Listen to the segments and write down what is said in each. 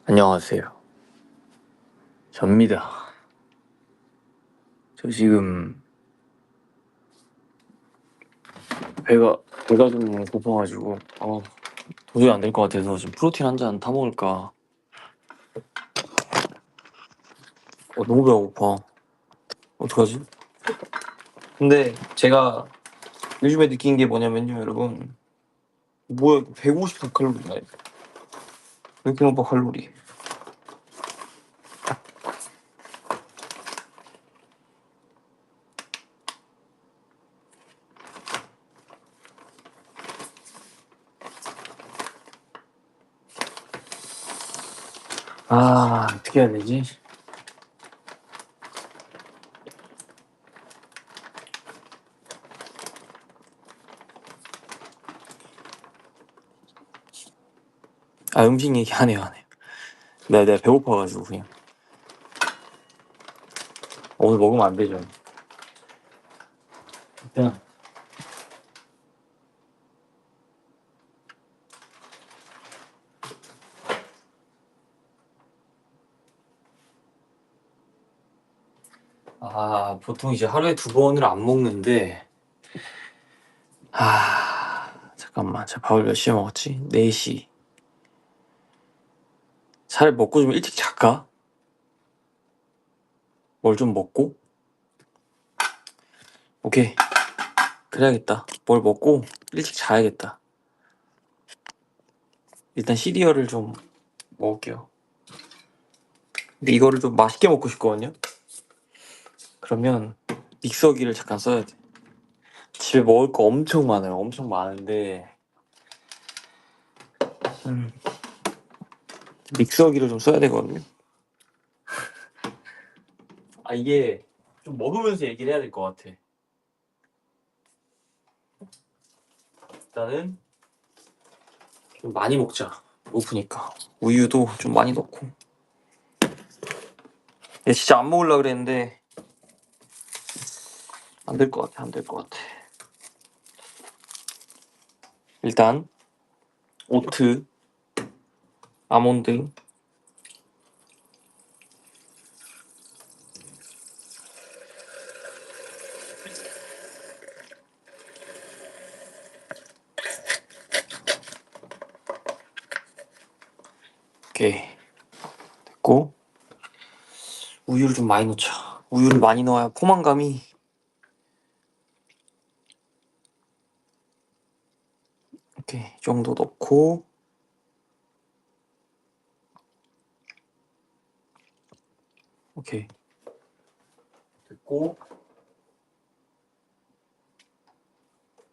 안녕하세요. 접니다. 저 지금 배가 좀 고파가지고 도저히 안 될 것 같아서 지금 프로틴 한 잔 타먹을까. 너무 배가 고파. 어떡하지? 근데 제가 요즘에 느낀 게 뭐냐면요, 여러분. 뭐야, 154칼로리나. 왜 이렇게 높아, 칼로리. 어떻게 해야 되지? 음식 얘기 안 해요. 내가 배고파가지고 그냥. 오늘 먹으면 안 되죠. 일단 보통 이제 하루에 2번을 안 먹는데 잠깐만, 제가 밥을 몇 시에 먹었지? 4시. 살 먹고 좀 일찍 잘까? 뭘 좀 먹고? 오케이, 그래야겠다. 뭘 먹고 일찍 자야겠다. 일단 시리얼을 좀 먹을게요. 근데 이거를 좀 맛있게 먹고 싶거든요? 그러면 믹서기를 잠깐 써야 돼. 집에 먹을 거 엄청 많아요. 엄청 많은데 믹서기를 좀 써야 되거든요. 이게 좀 먹으면서 얘기를 해야 될 것 같아. 일단은 좀 많이 먹자. 배고프니까. 우유도 좀 많이 넣고. 얘 진짜 안 먹으려고 그랬는데 안 될 것 같아. 안 될 것 같아. 일단 오트, 아몬드, 오케이, 됐고 우유를 좀 많이 넣자. 우유를 많이 넣어야 포만감이. 오케이, 이 정도 넣고 오케이, 됐고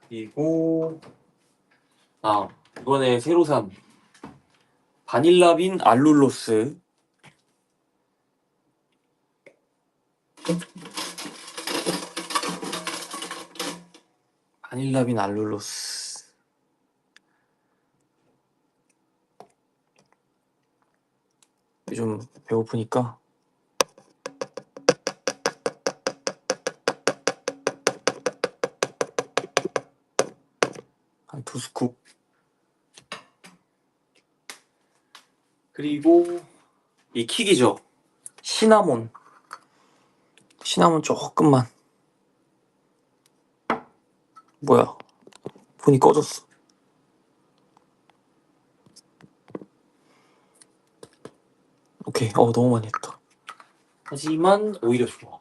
그리고 이번에 새로 산 바닐라빈 알룰로스. 바닐라빈 알룰로스. 요즘 배고프니까 한 2스쿱. 그리고 이 킥이죠. 시나몬 조금만. 뭐야, 폰이 꺼졌어. 오케이, 너무 많이 했다. 하지만 오히려 좋아.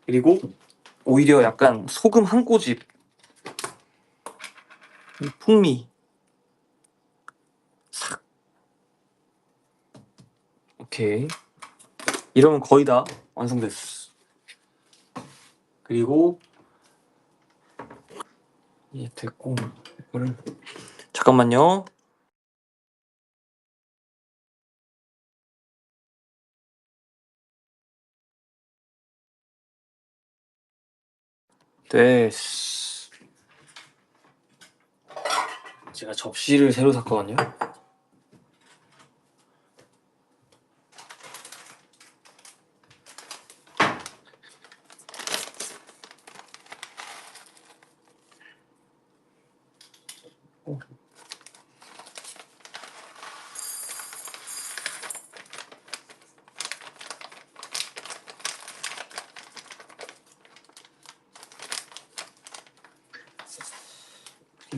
그리고 오히려 약간 소금 한 꼬집, 풍미 싹. 오케이, 이러면 거의 다 완성됐어. 그리고 됐고, 이거를 잠깐만요. 됐어. 제가 접시를 새로 샀거든요.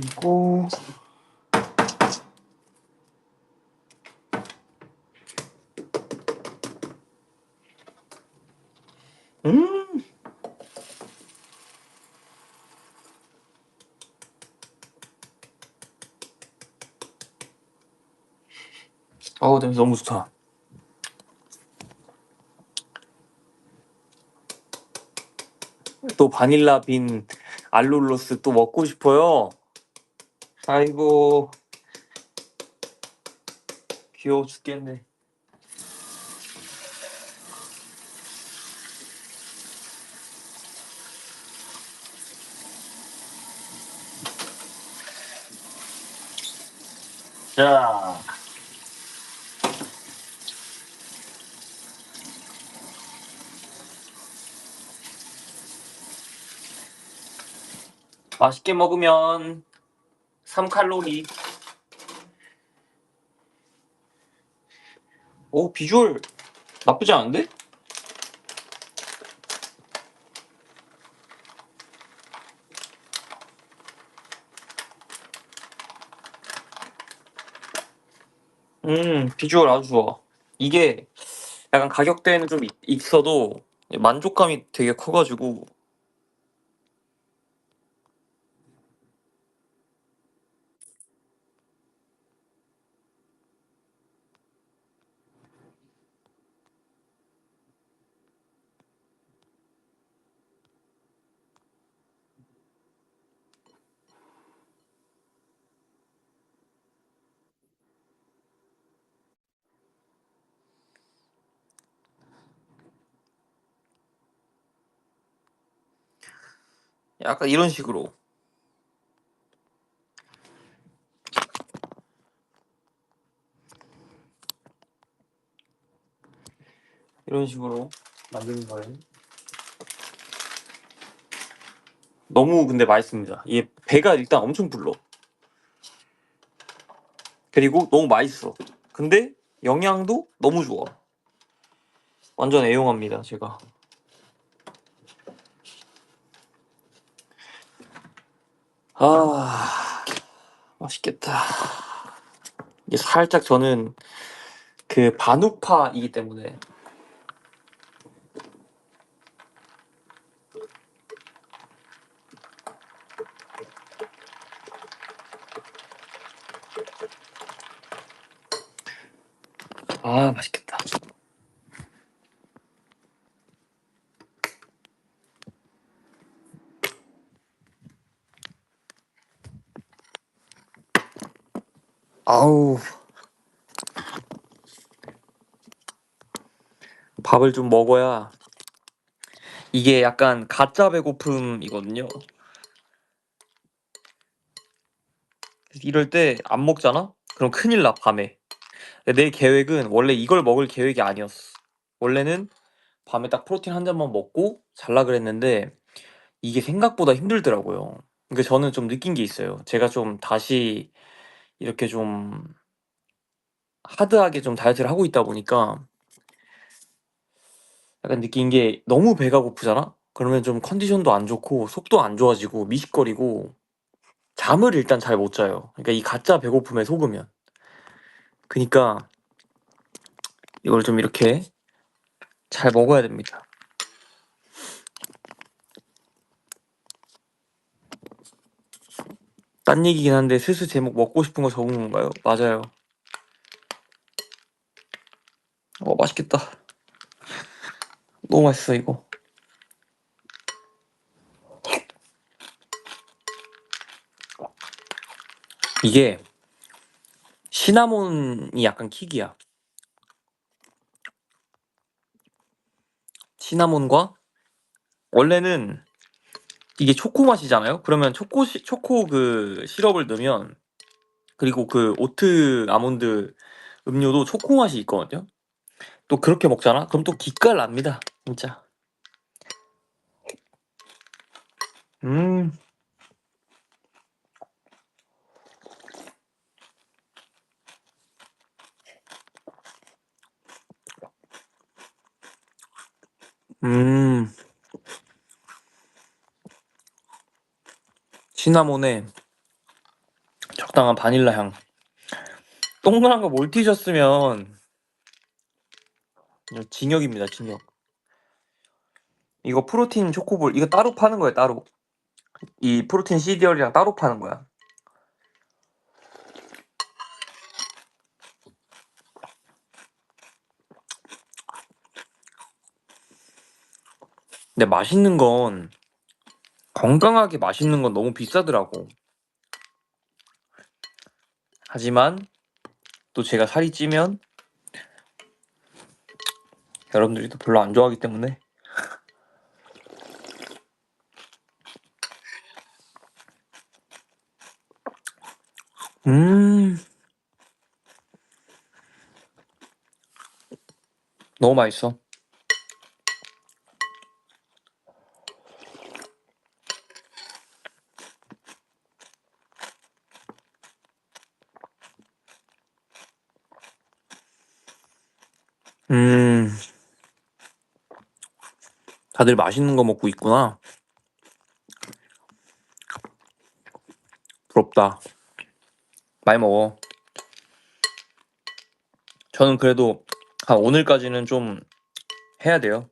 그리고 음 어우 냄새 너무 좋다. 또 바닐라 빈 알룰로스 또 먹고 싶어요. 아이고 귀여워 죽겠네. 자, 맛있게 먹으면 3칼로리. 오 비주얼 나쁘지 않은데? 비주얼 아주 좋아. 이게 약간 가격대는 좀 있어도 만족감이 되게 커가지고. 약간 이런 식으로 이런 식으로 만드는 거예요. 너무 근데 맛있습니다. 이게 배가 일단 엄청 불러. 그리고 너무 맛있어. 근데 영양도 너무 좋아. 완전 애용합니다, 제가. 아, 맛있겠다. 이게 살짝 저는 그 반우파이기 때문에. 아, 맛있겠다. 아우, 밥을 좀 먹어야 이게 약간 가짜 배고픔이거든요. 이럴 때 안 먹잖아? 그럼 큰일 나, 밤에. 내 계획은 원래 이걸 먹을 계획이 아니었어. 원래는 밤에 딱 프로틴 한 잔만 먹고 잘라 그랬는데 이게 생각보다 힘들더라고요. 그러니까 저는 좀 느낀 게 있어요. 제가 좀 다시 이렇게 좀 하드하게 좀 다이어트를 하고 있다 보니까 약간 느낀 게 너무 배가 고프잖아? 그러면 좀 컨디션도 안 좋고 속도 안 좋아지고 미식거리고 잠을 일단 잘 못 자요. 그러니까 이 가짜 배고픔에 속으면. 그니까 이걸 좀 이렇게 잘 먹어야 됩니다. 딴 얘기긴 한데 슬슬 제목 먹고 싶은 거 적은 건가요? 맞아요. 맛있겠다. 너무 맛있어 이거. 이게 시나몬이 약간 킥이야. 시나몬과 원래는 이게 초코 맛이잖아요. 그러면 초코 그 시럽을 넣으면 그리고 그 오트 아몬드 음료도 초코 맛이 있거든요. 또 그렇게 먹잖아. 그럼 또 기깔 납니다. 진짜. 음, 음, 시나몬에 적당한 바닐라 향. 동그란 거 몰티셨으면 징역입니다, 징역. 이거 프로틴 초코볼 이거 따로 파는 거예요, 따로. 이 프로틴 시리얼이랑 따로 파는 거야. 근데 맛있는 건 건강하게 맛있는 건 너무 비싸더라고. 하지만 또 제가 살이 찌면 여러분들이 또 별로 안 좋아하기 때문에 너무 맛있어. 다들 맛있는 거 먹고 있구나. 부럽다. 많이 먹어. 저는 그래도 오늘까지는 좀 해야 돼요.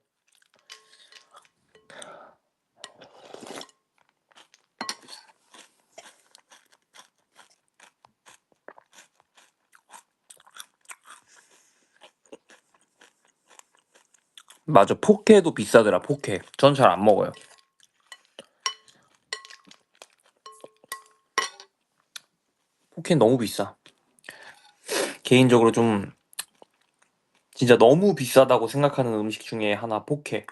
맞아, 포케도 비싸더라, 포케. 전 잘 안 먹어요. 포케는 너무 비싸. 개인적으로 좀 진짜 너무 비싸다고 생각하는 음식 중에 하나 포케.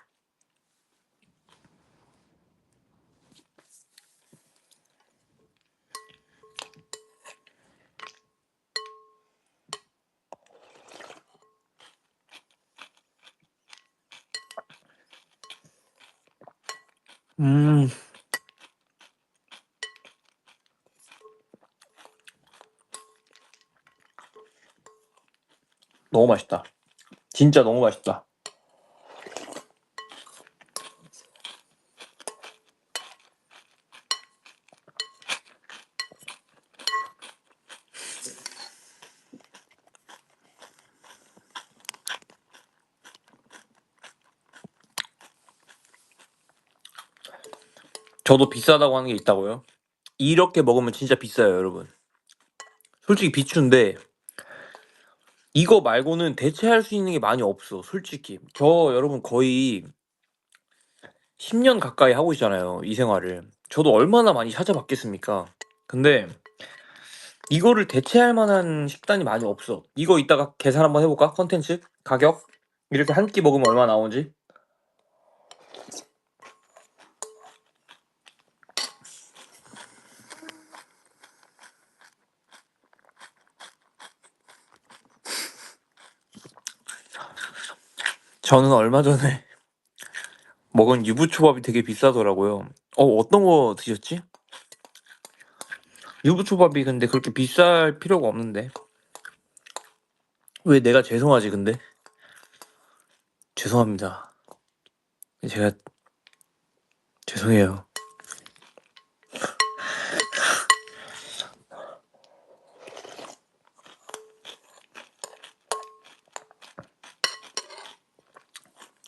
음, 너무 맛있다. 진짜 너무 맛있다. 저도 비싸다고 하는 게 있다고요? 이렇게 먹으면 진짜 비싸요, 여러분. 솔직히 비추인데 이거 말고는 대체할 수 있는 게 많이 없어, 솔직히. 저 여러분 거의 10년 가까이 하고 있잖아요, 이 생활을. 저도 얼마나 많이 찾아봤겠습니까? 근데 이거를 대체할 만한 식단이 많이 없어. 이거 이따가 계산 한번 해볼까? 컨텐츠? 가격? 이렇게 한 끼 먹으면 얼마 나오는지? 저는 얼마 전에 먹은 유부초밥이 되게 비싸더라고요. 어떤 거 드셨지? 유부초밥이 근데 그렇게 비쌀 필요가 없는데. 왜 내가 죄송하지, 근데? 죄송합니다. 제가 죄송해요.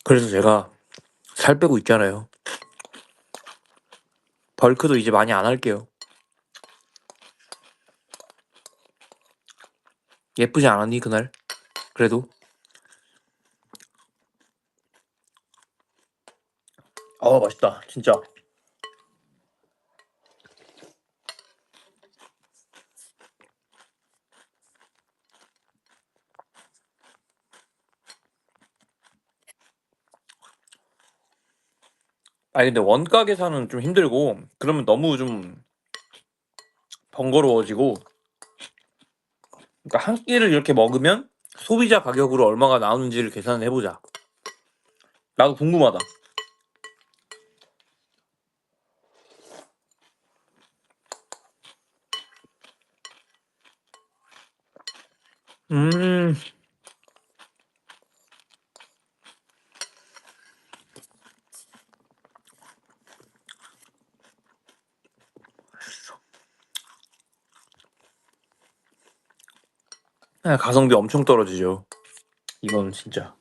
그래서 제가 살 빼고 있잖아요. 벌크도 이제 많이 안 할게요. 예쁘지 않았니, 그날? 그래도? 맛있다, 진짜. 아니, 근데 원가 계산은 좀 힘들고, 그러면 너무 좀 번거로워지고, 그러니까 한 끼를 이렇게 먹으면 소비자 가격으로 얼마가 나오는지를 계산을 해보자. 나도 궁금하다. 음, 가성비 엄청 떨어지죠. 이건 진짜.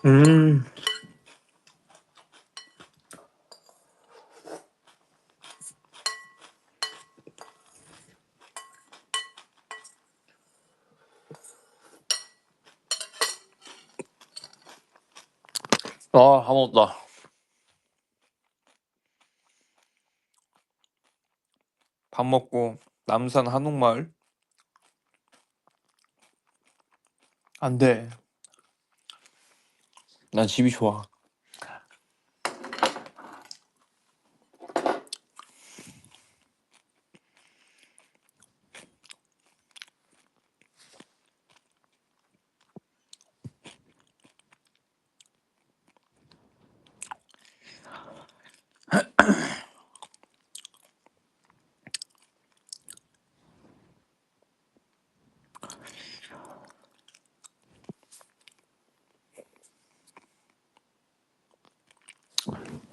음. 아, 다 먹었다. 밥 먹고 남산 한옥마을. 안 돼. 난 집이 좋아.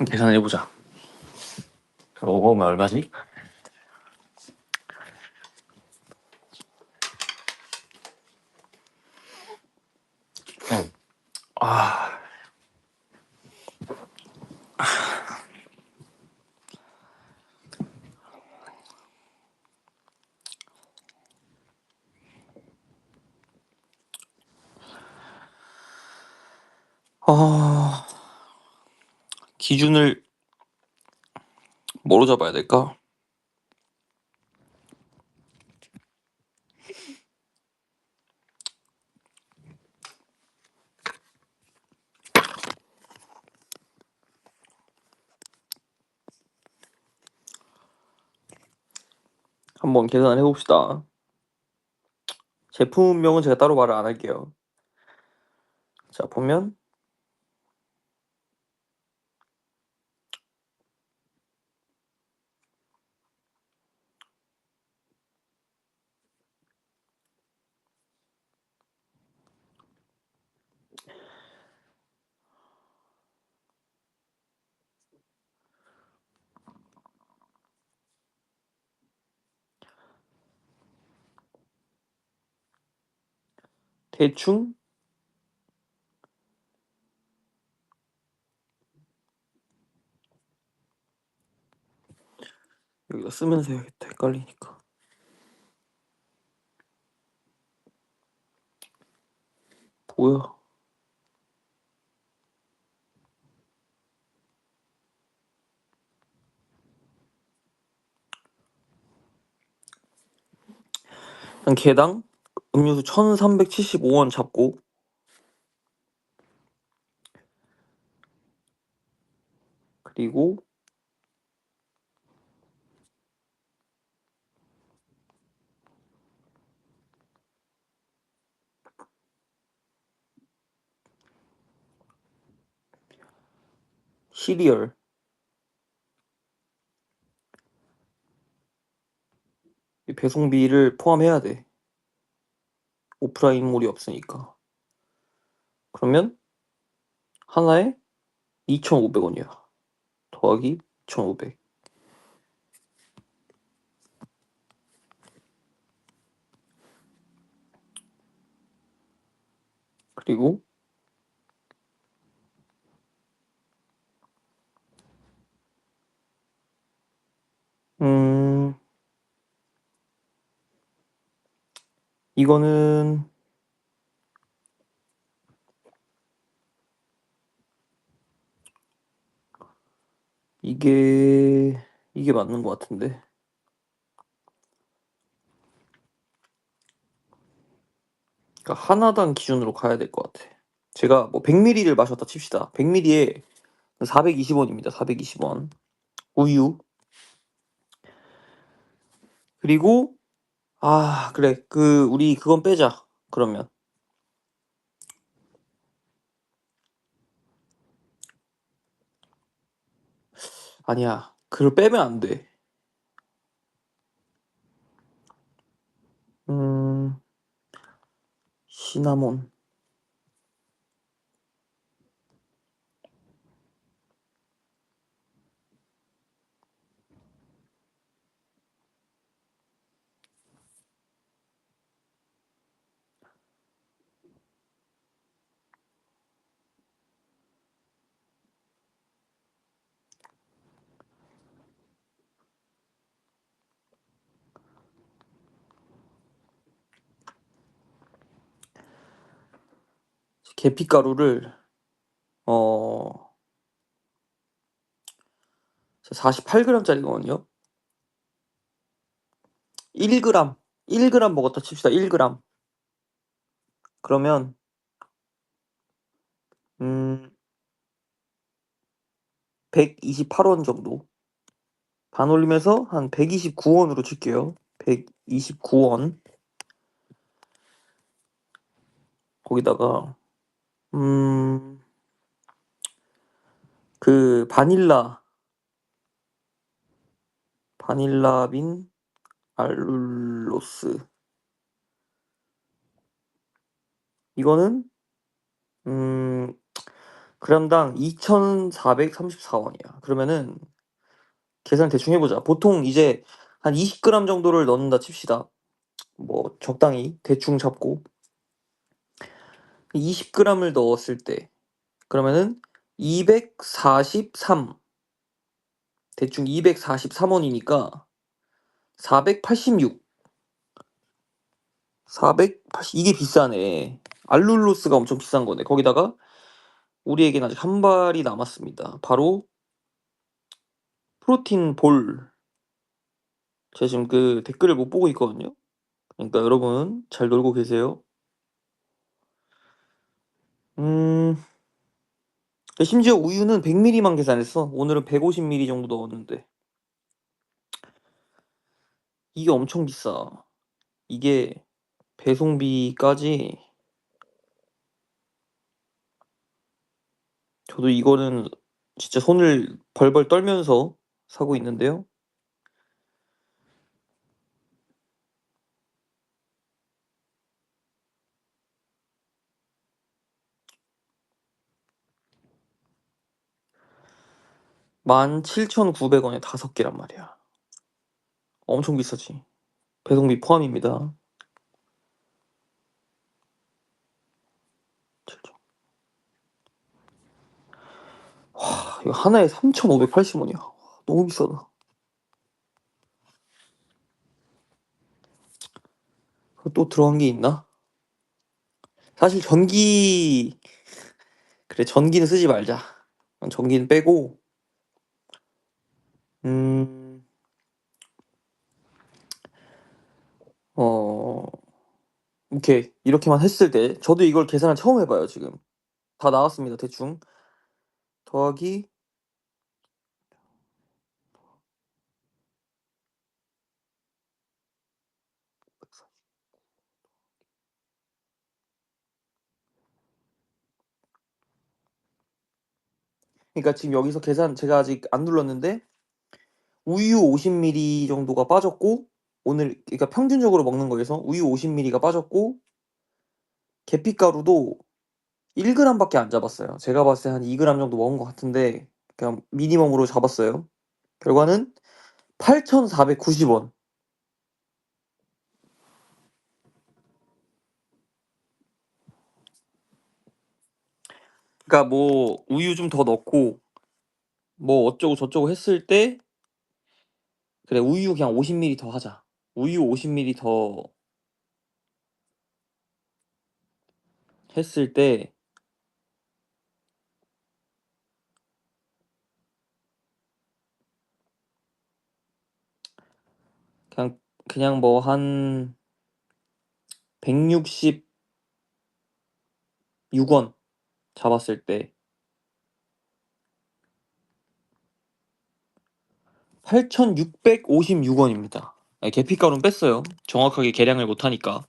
계산해보자. 이거 먹으면 얼마지? 응. 아, 아, 기준을 뭐로 잡아야 될까? 한번 계산을 해봅시다. 제품명은 제가 따로 말을 안 할게요. 자, 보면 대충 여기다 쓰면서 해야겠다. 헷갈리니까. 뭐야? 한 개당 음료수 1,375원 잡고, 그리고 시리얼 이 배송비를 포함해야 돼. 오프라인몰이 없으니까. 그러면 하나에 2,500원이야. 더하기 2,500. 그리고 음 이거는 이게 맞는 것 같은데. 그러니까 하나당 기준으로 가야 될 것 같아. 제가 뭐 100ml를 마셨다 칩시다. 100ml에 420원입니다. 420원. 우유. 그리고 그래. 우리 그건 빼자. 그러면. 아니야. 그걸 빼면 안 돼. 음, 시나몬. 계피가루를 어 48g짜리거든요. 1g 1g 먹었다 칩시다. 1g. 그러면 128원 정도. 반올림해서 한 129원으로 칠게요. 129원. 거기다가 그 바닐라빈 알룰로스. 이거는 음 그램당 2,434원이야. 그러면은 계산 대충 해보자. 보통 이제 한 20g 정도를 넣는다 칩시다. 뭐 적당히 대충 잡고 20g을 넣었을 때 그러면은 243 대충 243원이니까 486 480 이게 비싸네. 알룰로스가 엄청 비싼 거네. 거기다가 우리에겐 아직 한 발이 남았습니다. 바로 프로틴 볼. 제가 지금 그 댓글을 못 보고 있거든요. 그러니까 여러분 잘 놀고 계세요. 음, 심지어 우유는 100ml만 계산했어. 오늘은 150ml 정도 넣었는데 이게 엄청 비싸. 이게 배송비까지. 저도 이거는 진짜 손을 벌벌 떨면서 사고 있는데요. (17,900원에) 5개란 말이야. 엄청 비싸지. 배송비 포함입니다. 이거 하나에 3,580원이야. 너무 비싸다. 또 들어간 게 있나? 사실 그래, 전기는 쓰지 말자. 전기는 빼고, 음, 어, 오케이. 이렇게만 했을 때, 저도 이걸 계산을 처음 해봐요, 지금. 다 나왔습니다, 대충. 더하기, 그러니까 지금 여기서 계산 제가 아직 안 눌렀는데, 우유 50ml 정도가 빠졌고, 오늘, 그러니까 평균적으로 먹는 거에서 우유 50ml가 빠졌고, 계피가루도 1g밖에 안 잡았어요. 제가 봤을 때 한 2g 정도 먹은 것 같은데, 그냥 미니멈으로 잡았어요. 결과는 8,490원. 그러니까 뭐 우유 좀 더 넣고 뭐 어쩌고 저쩌고 했을 때, 그래 우유 그냥 50ml 더 하자. 우유 50ml 더 했을 때 그냥 뭐 한 166원 잡았을 때 8,656원입니다. 계피가루는 뺐어요. 정확하게 계량을 못하니까.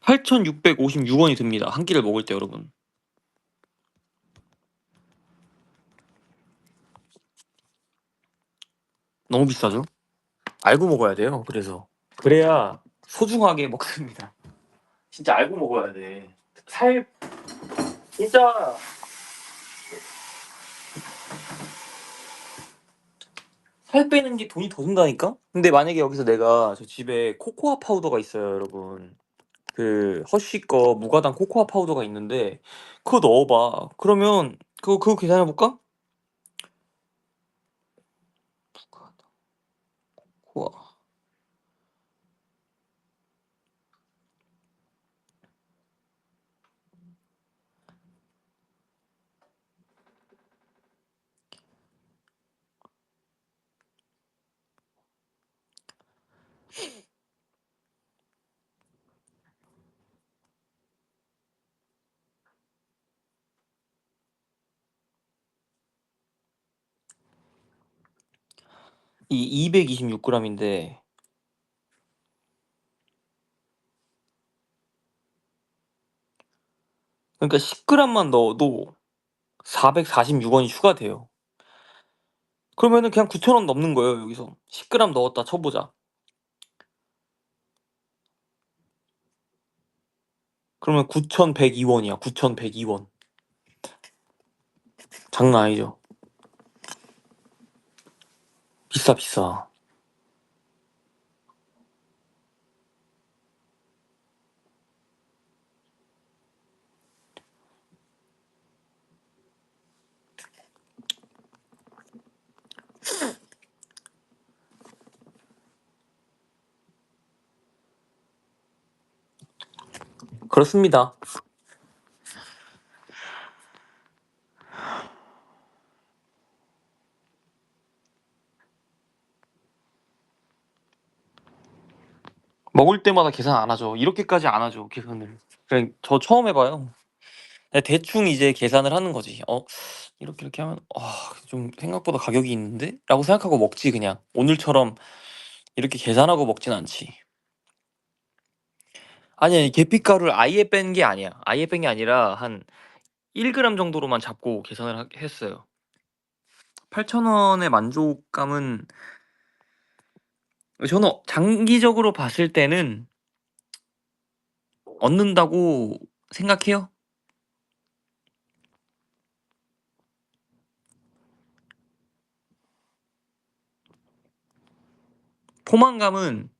8,656원이 듭니다. 한 끼를 먹을 때 여러분. 너무 비싸죠? 알고 먹어야 돼요. 그래야 소중하게 먹습니다. 진짜 알고 먹어야 돼. 진짜 살 빼는 게 돈이 더 든다니까? 근데 만약에 여기서 내가 저 집에 코코아 파우더가 있어요, 여러분. 그 허쉬 거 무가당 코코아 파우더가 있는데 그거 넣어봐. 그러면 그거 계산해 볼까? 무가당 코코아 226g인데 그러니까 10g만 넣어도 446원이 추가돼요. 그러면은 그냥 9,000원 넘는 거예요, 여기서. 10g 넣었다 쳐보자. 그러면 9,102원이야. 9,102원. 장난 아니죠? 비싸. 그렇습니다. 먹을 때마다 계산 안 하죠. 이렇게까지 안 하죠, 계산을. 그냥 저 처음 해봐요. 그냥 대충 이제 계산을 하는 거지. 이렇게 하면 좀 생각보다 가격이 있는데? 라고 생각하고 먹지 그냥. 오늘처럼 이렇게 계산하고 먹진 않지. 아니 계피가루를 아예 뺀 게 아니야. 아예 뺀 게 아니라 한 1g 정도로만 잡고 계산을 했어요. 8,000원의 만족감은 저는 장기적으로 봤을 때는 얻는다고 생각해요. 포만감은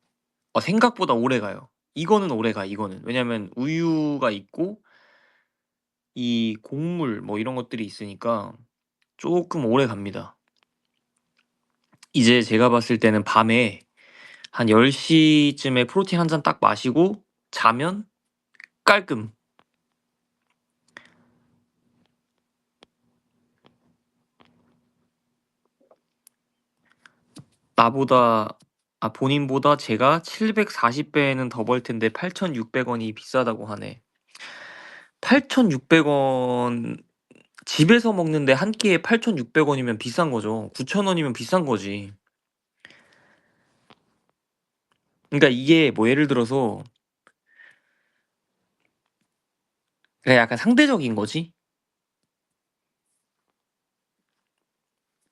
생각보다 오래가요. 이거는 오래가 이거는. 왜냐면 우유가 있고 이 곡물 뭐 이런 것들이 있으니까 조금 오래갑니다. 이제 제가 봤을 때는 밤에 한 10시쯤에 프로틴 한 잔 딱 마시고 자면 깔끔. 나보다 본인보다 제가 740배는 더 벌 텐데 8,600원이 비싸다고 하네. 8,600원 집에서 먹는데 한 끼에 8,600원이면 비싼 거죠. 9,000원이면 비싼 거지. 그러니까 이게 뭐 예를 들어서 그냥 약간 상대적인 거지.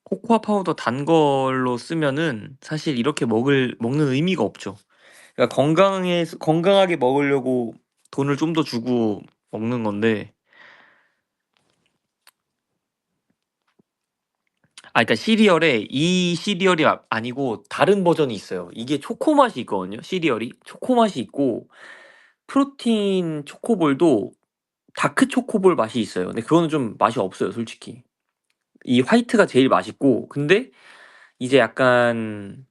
코코아 파우더 단 걸로 쓰면은 사실 이렇게 먹는 의미가 없죠. 그러니까 건강하게 먹으려고 돈을 좀 더 주고 먹는 건데 그러니까 시리얼에 이 시리얼이 아니고 다른 버전이 있어요. 이게 초코 맛이 있거든요. 시리얼이 초코 맛이 있고 프로틴 초코볼도 다크 초코볼 맛이 있어요. 근데 그거는 좀 맛이 없어요, 솔직히. 이 화이트가 제일 맛있고 근데 이제 약간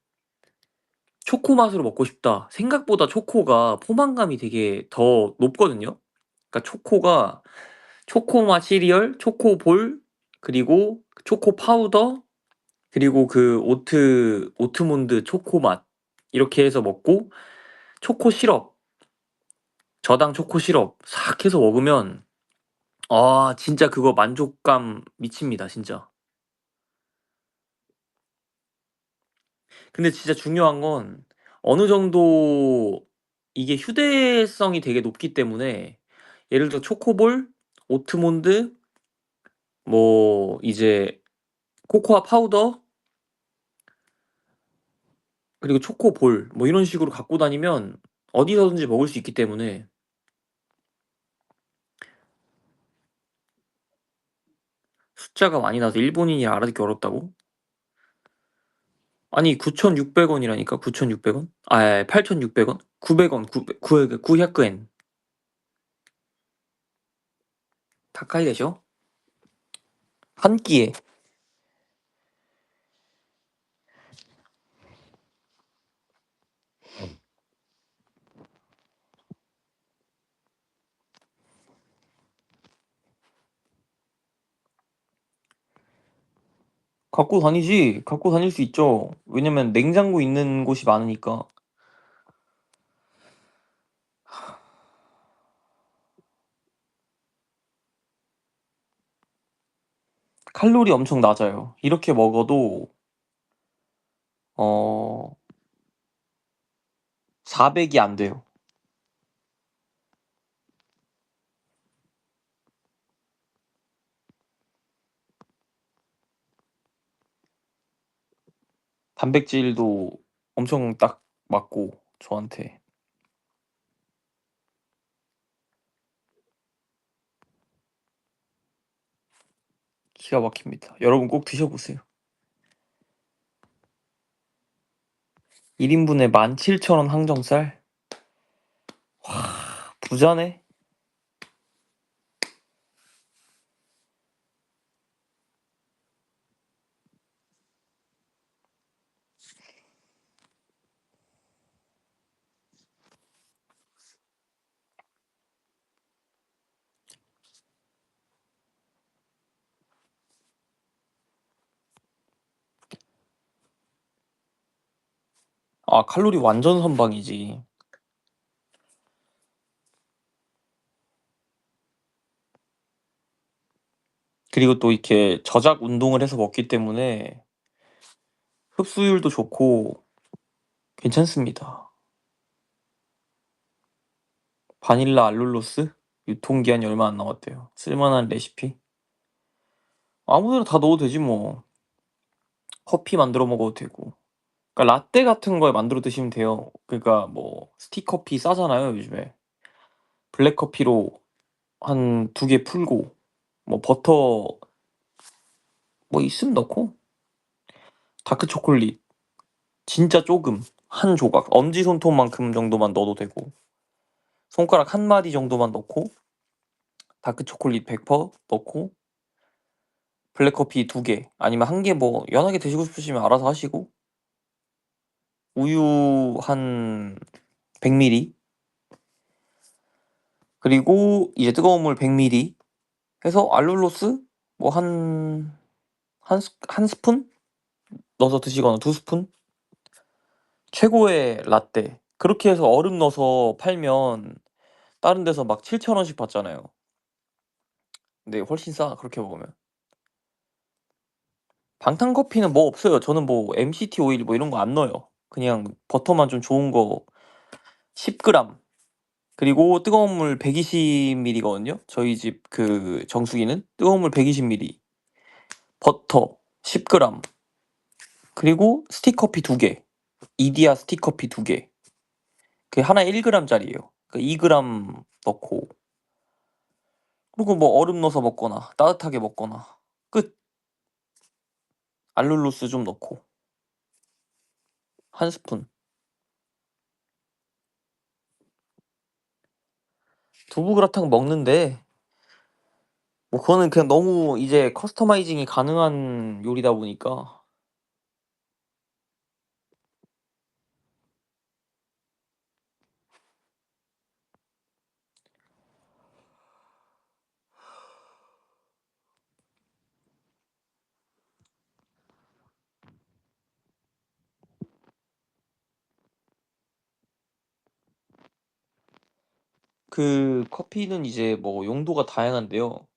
초코 맛으로 먹고 싶다. 생각보다 초코가 포만감이 되게 더 높거든요. 그러니까 초코가 초코맛 시리얼, 초코볼, 그리고 초코 파우더, 그리고 그 오트몬드 초코맛 이렇게 해서 먹고 초코 시럽, 저당 초코 시럽 싹 해서 먹으면 아 진짜 그거 만족감 미칩니다 진짜. 근데 진짜 중요한 건 어느 정도 이게 휴대성이 되게 높기 때문에 예를 들어 초코볼, 오트몬드, 뭐 이제 코코아 파우더, 그리고 초코볼 뭐 이런 식으로 갖고 다니면 어디서든지 먹을 수 있기 때문에 숫자가 많이 나서 일본인이 알아듣기 어렵다고? 아니 9,600원이라니까. 9,600원? 아 8,600원? 900원 900엔 가까이 되죠? 한 끼에. 갖고 다니지. 갖고 다닐 수 있죠. 왜냐면 냉장고 있는 곳이 많으니까. 칼로리 엄청 낮아요. 이렇게 먹어도 어 400이 안 돼요. 단백질도 엄청 딱 맞고 저한테 기가 막힙니다. 여러분 꼭 드셔보세요. 1인분에 17,000원 항정살? 부자네. 아 칼로리 완전 선방이지. 그리고 또 이렇게 저작 운동을 해서 먹기 때문에 흡수율도 좋고 괜찮습니다. 바닐라 알룰로스? 유통기한이 얼마 안 남았대요. 쓸만한 레시피? 아무데나 다 넣어도 되지 뭐. 커피 만들어 먹어도 되고. 그러니까 라떼 같은 거에 만들어 드시면 돼요. 그러니까 뭐 스틱커피 싸잖아요 요즘에. 블랙커피로 한 2개 풀고 뭐 버터 뭐 있으면 넣고 다크 초콜릿 진짜 조금 한 조각 엄지손톱만큼 정도만 넣어도 되고 손가락 한 마디 정도만 넣고 다크 초콜릿 100% 넣고 블랙커피 2개 아니면 1개 뭐 연하게 드시고 싶으시면 알아서 하시고 우유 한 100ml 그리고 이제 뜨거운 물 100ml 해서 알룰로스 뭐 한 스푼 넣어서 드시거나 2스푼 최고의 라떼 그렇게 해서 얼음 넣어서 팔면 다른 데서 막 7,000원씩 받잖아요. 근데 훨씬 싸 그렇게 먹으면. 방탄커피는 뭐 없어요. 저는 뭐 MCT 오일 뭐 이런 거 안 넣어요. 그냥 버터만 좀 좋은 거 10g 그리고 뜨거운 물 120ml거든요. 저희 집 그 정수기는 뜨거운 물 120ml 버터 10g 그리고 스틱커피 2개 이디야 스틱커피 2개 그게 하나에 1g짜리예요. 그 2g 넣고 그리고 뭐 얼음 넣어서 먹거나 따뜻하게 먹거나 끝. 알룰로스 좀 넣고 한 스푼. 두부그라탕 먹는데 뭐 그거는 그냥 너무 이제 커스터마이징이 가능한 요리다 보니까 그 커피는 이제 뭐 용도가 다양한데요.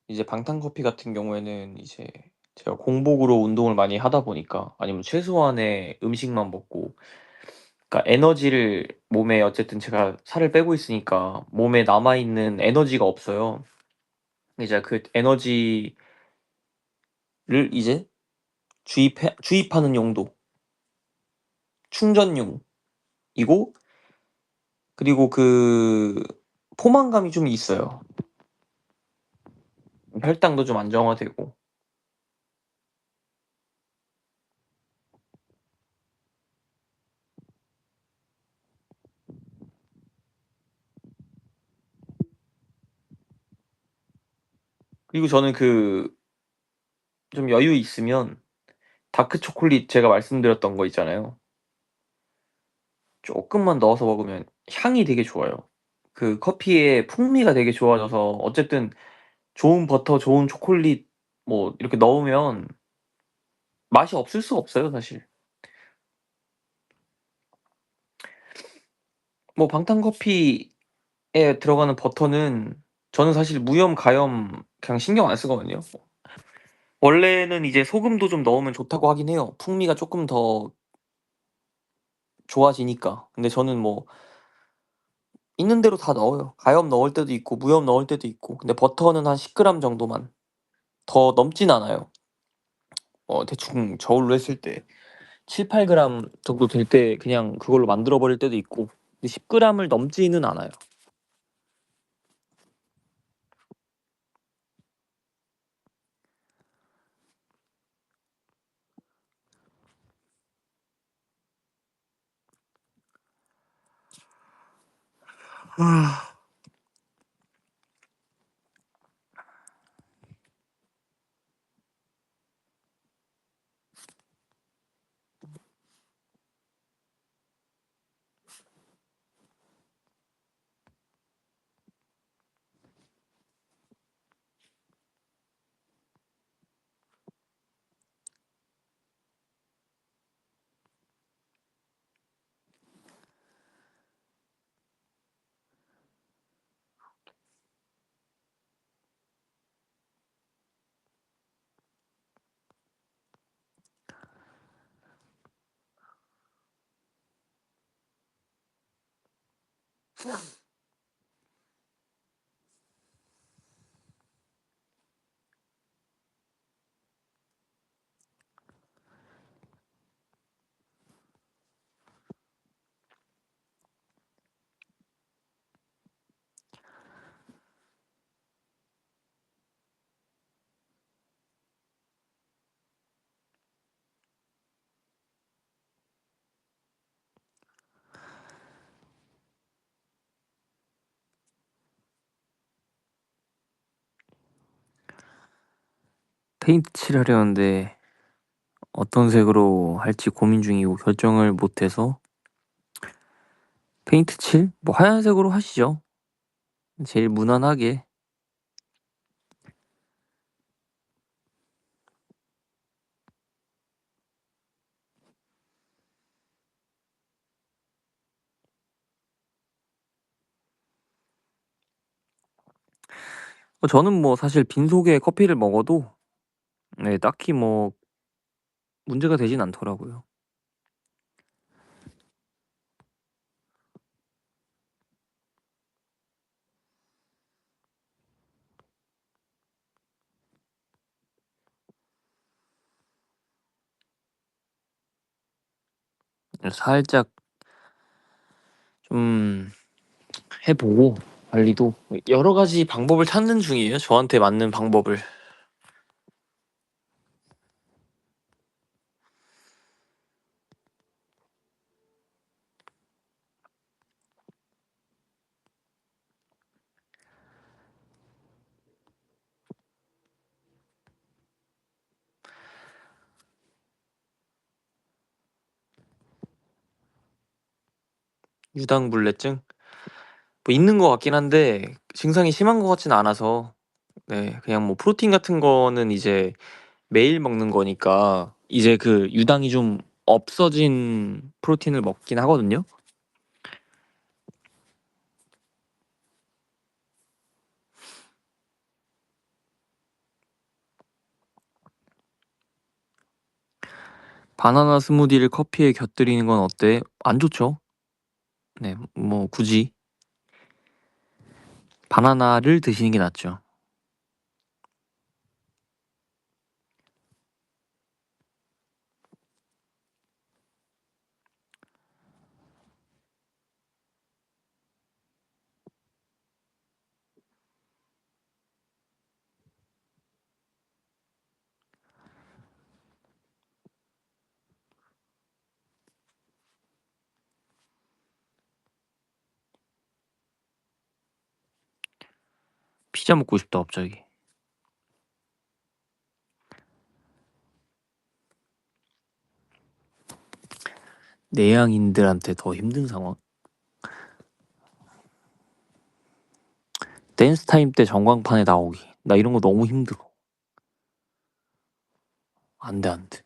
이제 방탄커피 같은 경우에는 이제 제가 공복으로 운동을 많이 하다 보니까 아니면 최소한의 음식만 먹고 그러니까 에너지를 몸에 어쨌든 제가 살을 빼고 있으니까 몸에 남아 있는 에너지가 없어요. 이제 그 에너지를 이제 주입하는 용도, 충전용이고 그리고 그 포만감이 좀 있어요. 혈당도 좀 안정화되고. 그리고 저는 그 좀 여유 있으면 다크 초콜릿 제가 말씀드렸던 거 있잖아요. 쪼끔만 넣어서 먹으면 향이 되게 좋아요. 그 커피의 풍미가 되게 좋아져서 어쨌든 좋은 버터, 좋은 초콜릿 뭐 이렇게 넣으면 맛이 없을 수가 없어요 사실. 뭐 방탄커피에 들어가는 버터는 저는 사실 무염, 가염 그냥 신경 안 쓰거든요. 원래는 이제 소금도 좀 넣으면 좋다고 하긴 해요. 풍미가 쪼끔 더 좋아지니까. 근데 저는 뭐 있는 대로 다 넣어요. 가염 넣을 때도 있고 무염 넣을 때도 있고. 근데 버터는 한 10 그램 정도만. 더 넘진 않아요. 대충 저울로 했을 때 7-8 그램 정도 될 때 그냥 그걸로 만들어 버릴 때도 있고. 근데 10 그램을 넘지는 않아요. 페인트 칠하려는데 어떤 색으로 할지 고민 중이고 결정을 못 해서 페인트 칠? 뭐 하얀색으로 하시죠. 제일 무난하게. 저는 뭐 사실 빈속에 커피를 먹어도 네 딱히 뭐 문제가 되진 않더라고요. 살짝 좀 해 보고 관리도 여러 가지 방법을 찾는 중이에요, 저한테 맞는 방법을. 유당불내증? 뭐 있는 것 같긴 한데 증상이 심한 것 같지는 않아서 네 그냥 뭐 프로틴 같은 거는 이제 매일 먹는 거니까 이제 그 유당이 좀 없어진 프로틴을 먹긴 하거든요. 바나나 스무디를 커피에 곁들이는 건 어때? 안 좋죠? 네, 뭐 굳이 바나나를 드시는 게 낫죠. 피자 먹고 싶다 갑자기. 내향인들한테 더 힘든 상황? 댄스 타임 때 전광판에 나오기. 나 이런 거 너무 힘들어. 안 돼, 안 돼.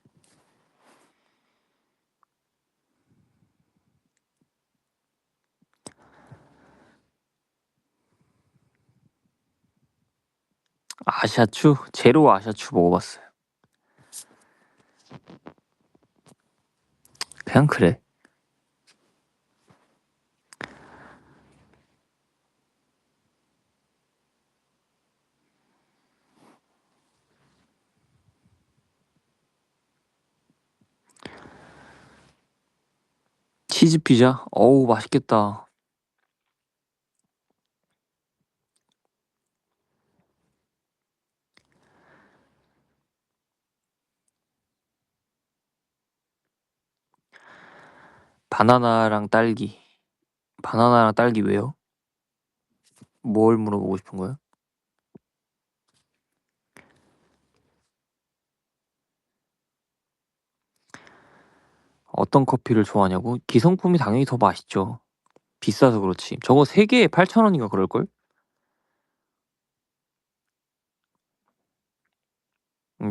아샤추? 제로 아샤추 먹어봤어요. 그냥 그래. 치즈 피자? 어우, 맛있겠다. 바나나랑 딸기. 바나나랑 딸기 왜요? 뭘 물어보고 싶은 거예요? 어떤 커피를 좋아하냐고? 기성품이 당연히 더 맛있죠. 비싸서 그렇지. 저거 3개에 8,000원인가 그럴걸?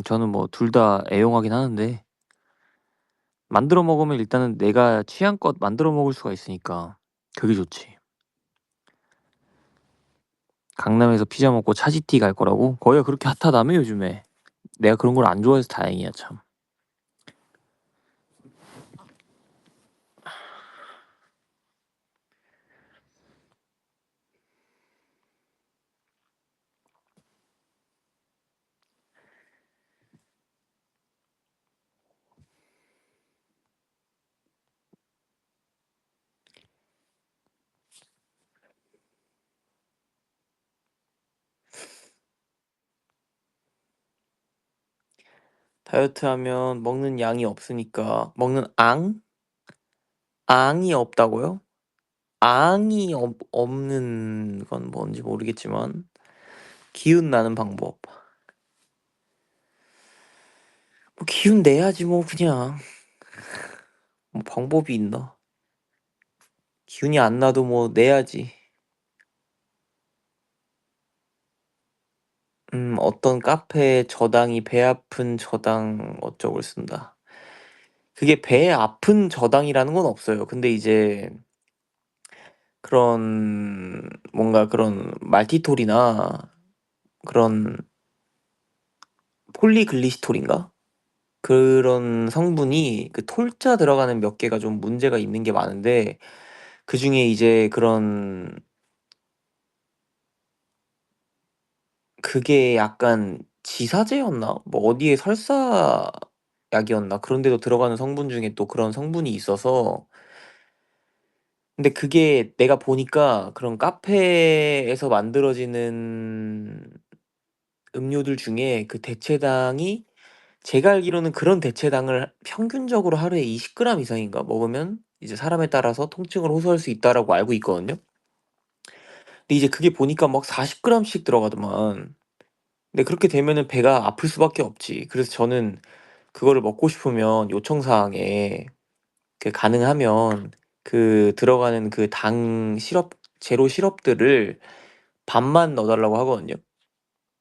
저는 뭐 둘 다 애용하긴 하는데 만들어 먹으면 일단은 내가 취향껏 만들어 먹을 수가 있으니까 그게 좋지. 강남에서 피자 먹고 차지티 갈 거라고? 거기가 그렇게 핫하다며 요즘에. 내가 그런 걸 안 좋아해서 다행이야 참. 다이어트 하면 먹는 양이 없으니까 먹는 앙이 없다고요? 없는 건 뭔지 모르겠지만 기운 나는 방법. 뭐 기운 내야지 뭐 그냥. 뭐 방법이 있나? 기운이 안 나도 뭐 내야지. 어떤 카페 저당이 배 아픈 저당 어쩌고를 쓴다. 그게 배 아픈 저당이라는 건 없어요. 근데 이제 그런 뭔가 그런 말티톨이나 그런 폴리글리시톨인가? 그런 성분이 그 톨자 들어가는 몇 개가 좀 문제가 있는 게 많은데 그중에 이제 그런 그게 약간 지사제였나? 뭐 어디에 설사 약이었나? 그런 데도 들어가는 성분 중에 또 그런 성분이 있어서 근데 그게 내가 보니까 그런 카페에서 만들어지는 음료들 중에 그 대체당이 제가 알기로는 그런 대체당을 평균적으로 하루에 20g 이상인가 먹으면 이제 사람에 따라서 통증을 호소할 수 있다라고 알고 있거든요. 근데 이제 그게 보니까 막 40g씩 들어가더만. 근데 그렇게 되면은 배가 아플 수밖에 없지. 그래서 저는 그거를 먹고 싶으면 요청사항에 그 가능하면 그 들어가는 그 당 시럽 제로 시럽들을 반만 넣어 달라고 하거든요.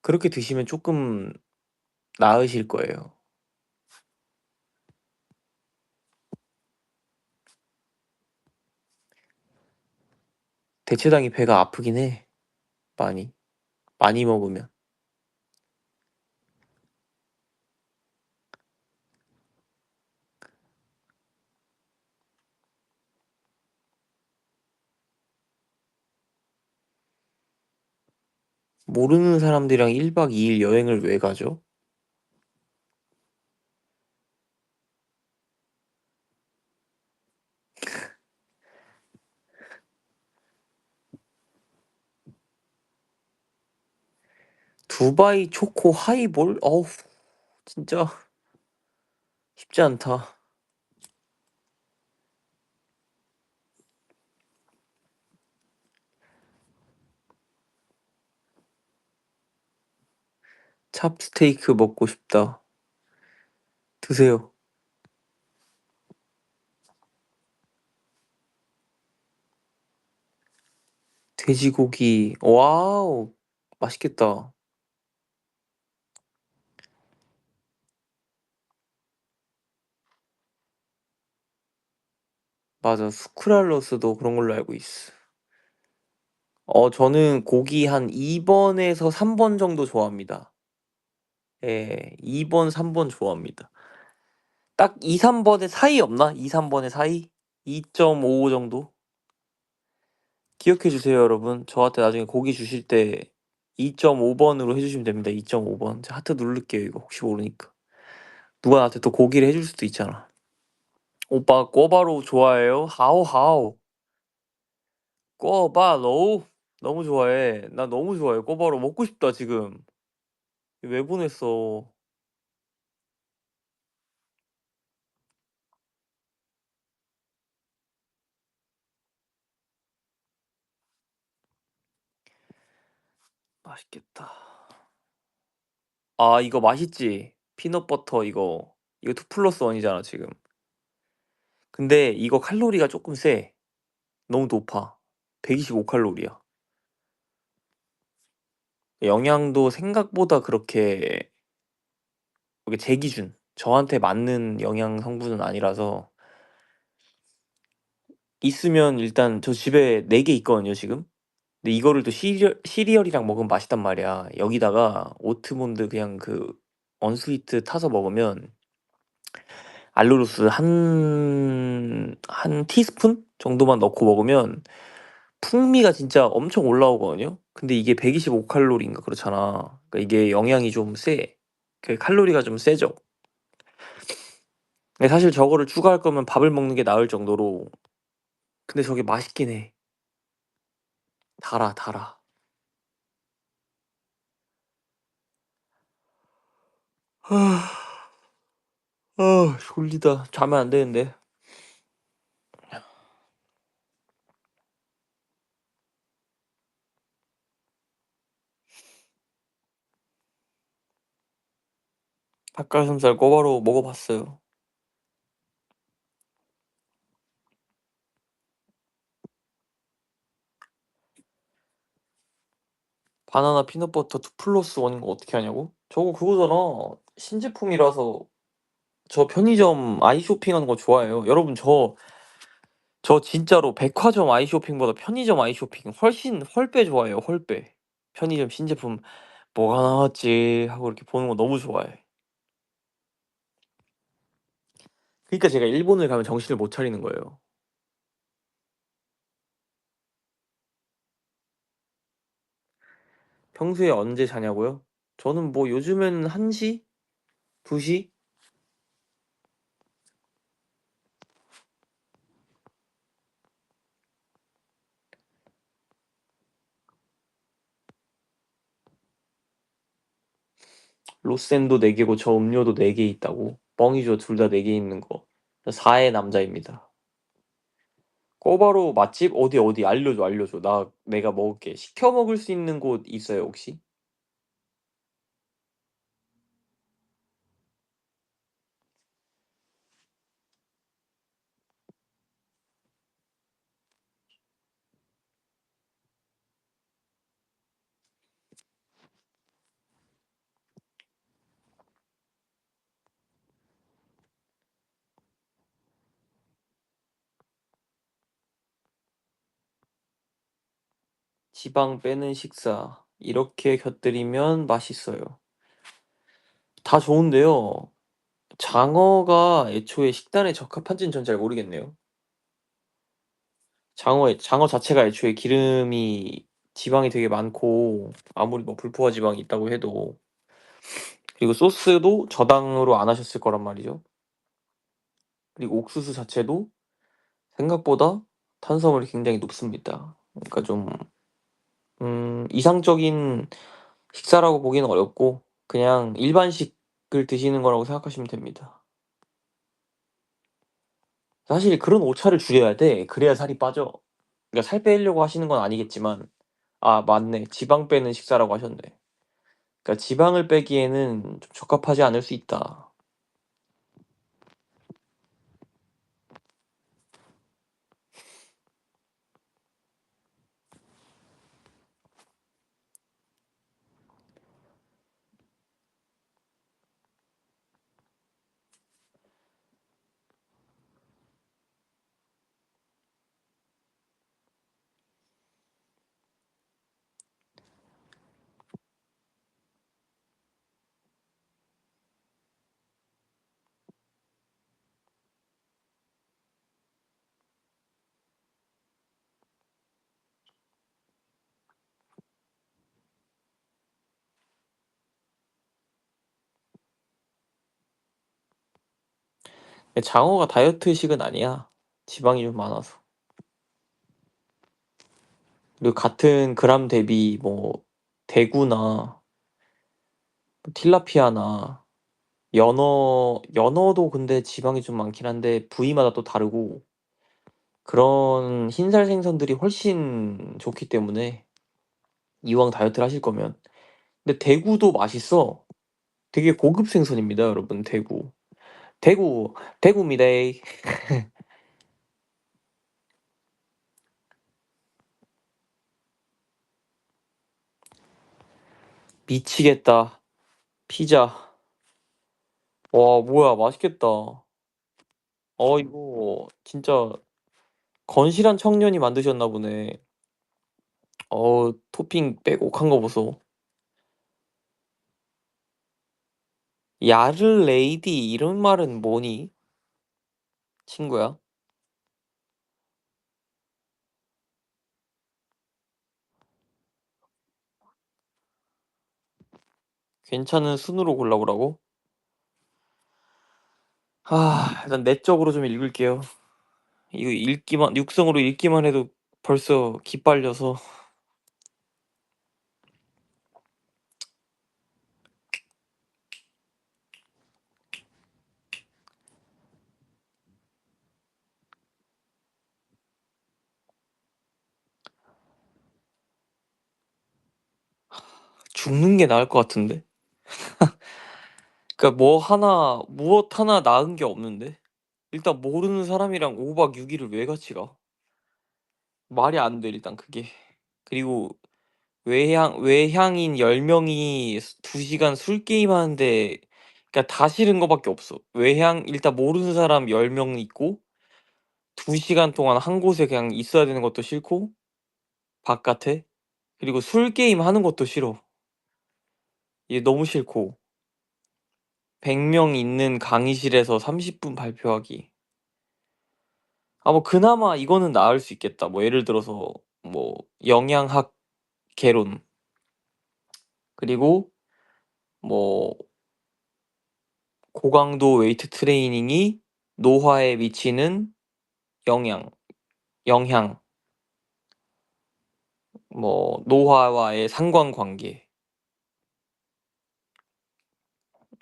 그렇게 드시면 쪼끔 나으실 거예요. 대체당이 배가 아프긴 해. 많이. 많이 먹으면. 모르는 사람들이랑 1박 2일 여행을 왜 가죠? 두바이 초코 하이볼? 어우, 진짜 쉽지 않다. 찹스테이크 먹고 싶다. 드세요. 돼지고기. 와우. 맛있겠다. 맞아. 스크랄로스도 그런 걸로 알고 있어. 저는 고기 한 2번에서 3번 정도 좋아합니다. 예, 2번, 3번 좋아합니다. 딱 2, 3번의 사이 없나? 2, 3번의 사이? 2.55 정도? 기억해 주세요, 여러분. 저한테 나중에 고기 주실 때 2.5번으로 해주시면 됩니다. 2.5번. 제가 하트 누를게요, 이거. 혹시 모르니까. 누가 나한테 또 고기를 해줄 수도 있잖아. 오빠, 꿔바로우 좋아해요? 하오, 하오. 꿔바로우? 너무 좋아해. 나 너무 좋아해. 꿔바로우 먹고 싶다, 지금. 왜 보냈어? 맛있겠다. 아, 이거 맛있지? 피넛버터 이거. 이거 2 플러스 1이잖아, 지금. 근데 이거 칼로리가 조금 세. 너무 높아. 125 칼로리야. 영양도 생각보다 그렇게 이게 제 기준. 저한테 맞는 영양 성분은 아니라서 있으면 일단 저 집에 4개 있거든요, 지금. 근데 이거를 또 시리얼이랑 먹으면 맛있단 말이야. 여기다가 오트몬드 그냥 그 언스위트 타서 먹으면 알룰로스 한 티스푼 정도만 넣고 먹으면 풍미가 진짜 엄청 올라오거든요. 근데 이게 125 칼로리인가 그렇잖아. 그러니까 이게 영양이 좀 세. 그 칼로리가 좀 세죠. 근데 사실 저거를 추가할 거면 밥을 먹는 게 나을 정도로. 근데 저게 맛있긴 해. 달아, 달아. 졸리다. 자면 안 되는데. 닭가슴살 꼬바로우 먹어봤어요. 바나나 피넛버터 2 플러스 1인 거 어떻게 하냐고? 저거 그거잖아. 신제품이라서 저 편의점 아이쇼핑하는 거 좋아해요. 여러분 저 진짜로 백화점 아이쇼핑보다 편의점 아이쇼핑 훨씬 훨배 좋아해요. 훨배. 편의점 신제품 뭐가 나왔지 하고 이렇게 보는 거 너무 좋아해. 그러니까 제가 일본을 가면 정신을 못 차리는 거예요. 평소에 언제 자냐고요? 저는 뭐 요즘엔 1시? 2시? 로센도 4개고 저 음료도 4개 있다고? 뻥이죠. 둘 다 4개 있는 거. 4의 남자입니다. 꼬바로 맛집? 어디 알려줘 알려줘. 내가 먹을게. 시켜 먹을 수 있는 곳 있어요 혹시? 지방 빼는 식사. 이렇게 곁들이면 맛있어요. 다 좋은데요. 장어가 애초에 식단에 적합한지는 전 잘 모르겠네요. 장어 자체가 애초에 기름이 지방이 되게 많고 아무리 뭐 불포화 지방이 있다고 해도 그리고 소스도 저당으로 안 하셨을 거란 말이죠. 그리고 옥수수 자체도 생각보다 탄수화물이 굉장히 높습니다. 그러니까 좀 이상적인 식사라고 보기는 어렵고 그냥 일반식을 드시는 거라고 생각하시면 됩니다. 사실 그런 오차를 줄여야 돼. 그래야 살이 빠져. 그러니까 살 빼려고 하시는 건 아니겠지만 아 맞네. 지방 빼는 식사라고 하셨네. 그러니까 지방을 빼기에는 좀 적합하지 않을 수 있다. 장어가 다이어트식은 아니야. 지방이 좀 많아서. 그리고 같은 그램 대비 뭐 대구나 틸라피아나 연어도 근데 지방이 좀 많긴 한데 부위마다 또 다르고 그런 흰살 생선들이 훨씬 좋기 때문에 이왕 다이어트를 하실 거면. 근데 대구도 맛있어. 되게 고급 생선입니다, 여러분. 대구. 대구입니다. 미치겠다. 피자. 와, 뭐야, 맛있겠다. 이거 진짜 건실한 청년이 만드셨나 보네. 토핑 빼곡한 거 보소. 야르레이디 이런 말은 뭐니? 친구야? 괜찮은 순으로 골라보라고? 일단 내적으로 좀 읽을게요. 이거 읽기만 육성으로 읽기만 해도 벌써 기빨려서 죽는 게 나을 것 같은데? 그러니까 무엇 하나 나은 게 없는데? 일단 모르는 사람이랑 5박 6일을 왜 같이 가? 말이 안 돼, 일단 그게. 그리고 외향인 10명이 2시간 술 게임 하는데 그러니까 다 싫은 거밖에 없어. 일단 모르는 사람 10명 있고 2시간 동안 한 곳에 그냥 있어야 되는 것도 싫고 바깥에. 그리고 술 게임 하는 것도 싫어. 이게 너무 싫고 100명 있는 강의실에서 30분 발표하기. 뭐 그나마 이거는 나을 수 있겠다. 뭐 예를 들어서 뭐 영양학 개론 그리고 뭐 고강도 웨이트 트레이닝이 노화에 미치는 영향, 영향, 뭐 노화와의 상관관계,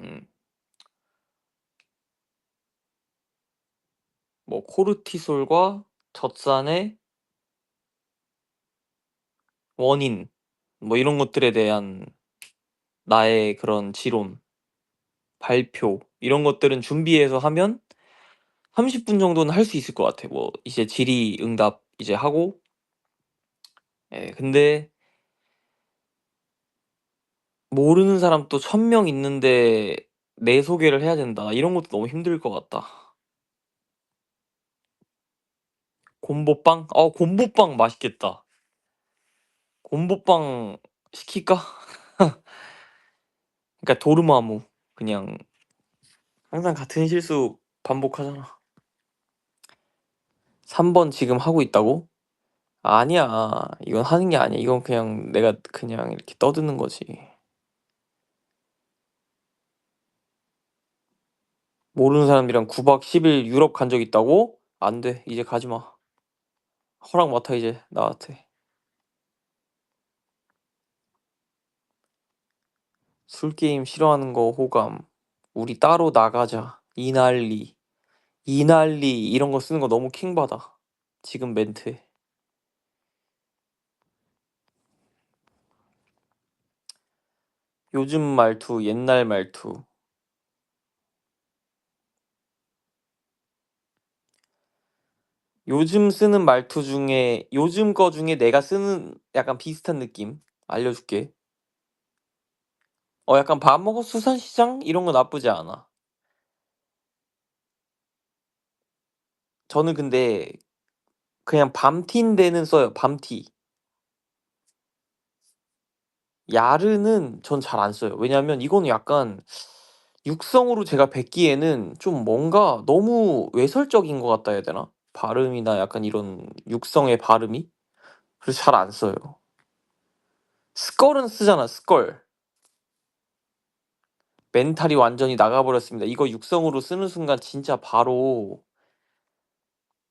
음, 뭐 코르티솔과 젖산의 원인, 뭐 이런 것들에 대한 나의 그런 지론, 발표 이런 것들은 준비해서 하면 30분 정도는 할 수 있을 것 같아. 뭐 이제 질의응답 이제 하고, 근데 모르는 사람 또 1000명 있는데 내 소개를 해야 된다. 이런 것도 너무 힘들 것 같다. 곰보빵? 곰보빵 맛있겠다. 곰보빵 시킬까? 그러니까 도르마무 그냥 항상 같은 실수 반복하잖아. 3번 지금 하고 있다고? 아니야. 이건 하는 게 아니야. 이건 그냥 내가 그냥 이렇게 떠드는 거지. 모르는 사람이랑 9박 10일 유럽 간 적 있다고? 안 돼. 이제 가지 마. 허락 맡아 이제 나한테. 술 게임 싫어하는 거 호감. 우리 따로 나가자. 이날리. 이날리 이런 거 쓰는 거 너무 킹받아. 지금 멘트에. 요즘 말투, 옛날 말투. 요즘 쓰는 말투 중에 요즘 거 중에 내가 쓰는 약간 비슷한 느낌 알려줄게. 약간 밥 먹어 수산시장 이런 거 나쁘지 않아. 저는 근데 그냥 밤티인데는 써요. 밤티. 야르는 전 잘 안 써요. 왜냐면 이거는 약간 육성으로 제가 뵙기에는 좀 뭔가 너무 외설적인 것 같다 해야 되나? 발음이나 약간 이런 육성의 발음이? 그래서 잘 안 써요. 스컬은 쓰잖아, 스컬. 멘탈이 완전히 나가버렸습니다. 이거 육성으로 쓰는 순간 진짜 바로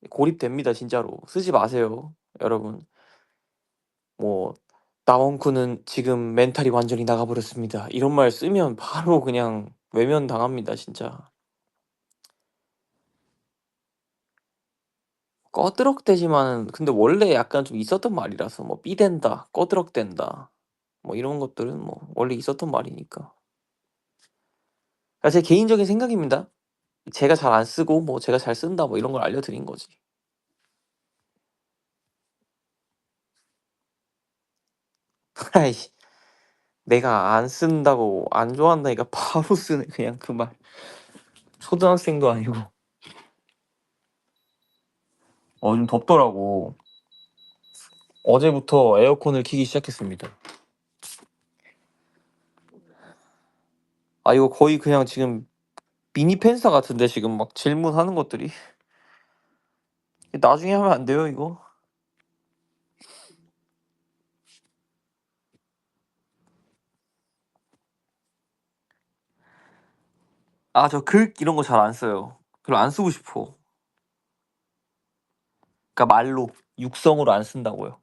고립됩니다, 진짜로. 쓰지 마세요, 여러분. 뭐, 나원쿠는 지금 멘탈이 완전히 나가버렸습니다. 이런 말 쓰면 바로 그냥 외면당합니다, 진짜. 꺼드럭대지만은 근데 원래 약간 좀 있었던 말이라서 뭐 삐댄다, 꺼드럭댄다 뭐 이런 것들은 뭐 원래 있었던 말이니까. 제 개인적인 생각입니다. 제가 잘 안 쓰고 뭐 제가 잘 쓴다 뭐 이런 걸 알려드린 거지. 아이씨, 내가 안 쓴다고 안 좋아한다니까 바로 쓰네 그냥 그 말. 초등학생도 아니고. 좀 덥더라고. 어제부터 에어컨을 키기 시작했습니다. 이거 거의 그냥 지금 미니 팬사 같은데 지금 막 질문하는 것들이. 나중에 하면 안 돼요 이거? 저 글 이런 거 잘 안 써요. 별로 안 쓰고 싶어. 그러니까 말로 육성으로 안 쓴다고요.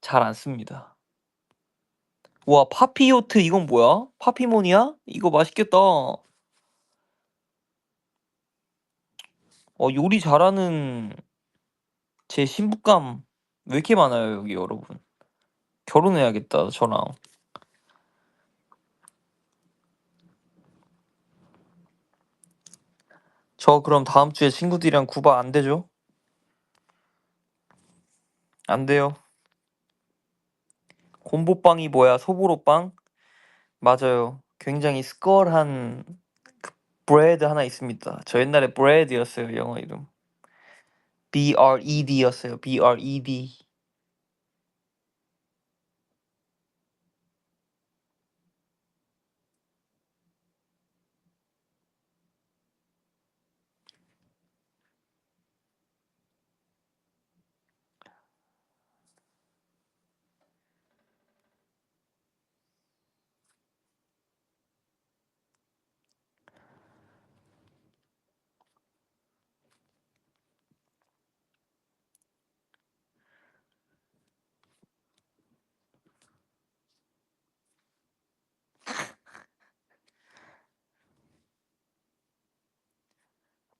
잘 안 씁니다. 와 파피요트 이건 뭐야? 파피몬이야? 이거 맛있겠다. 요리 잘하는 제 신부감 왜 이렇게 많아요 여기 여러분. 결혼해야겠다 저랑. 저 그럼 다음 주에 친구들이랑 구박 안 되죠? 안 돼요. 곰보빵이 뭐야? 소보로빵? 맞아요. 굉장히 스컬한 브레드 하나 있습니다. 저 옛날에 브레드였어요 영어 이름. BRED였어요. BRED.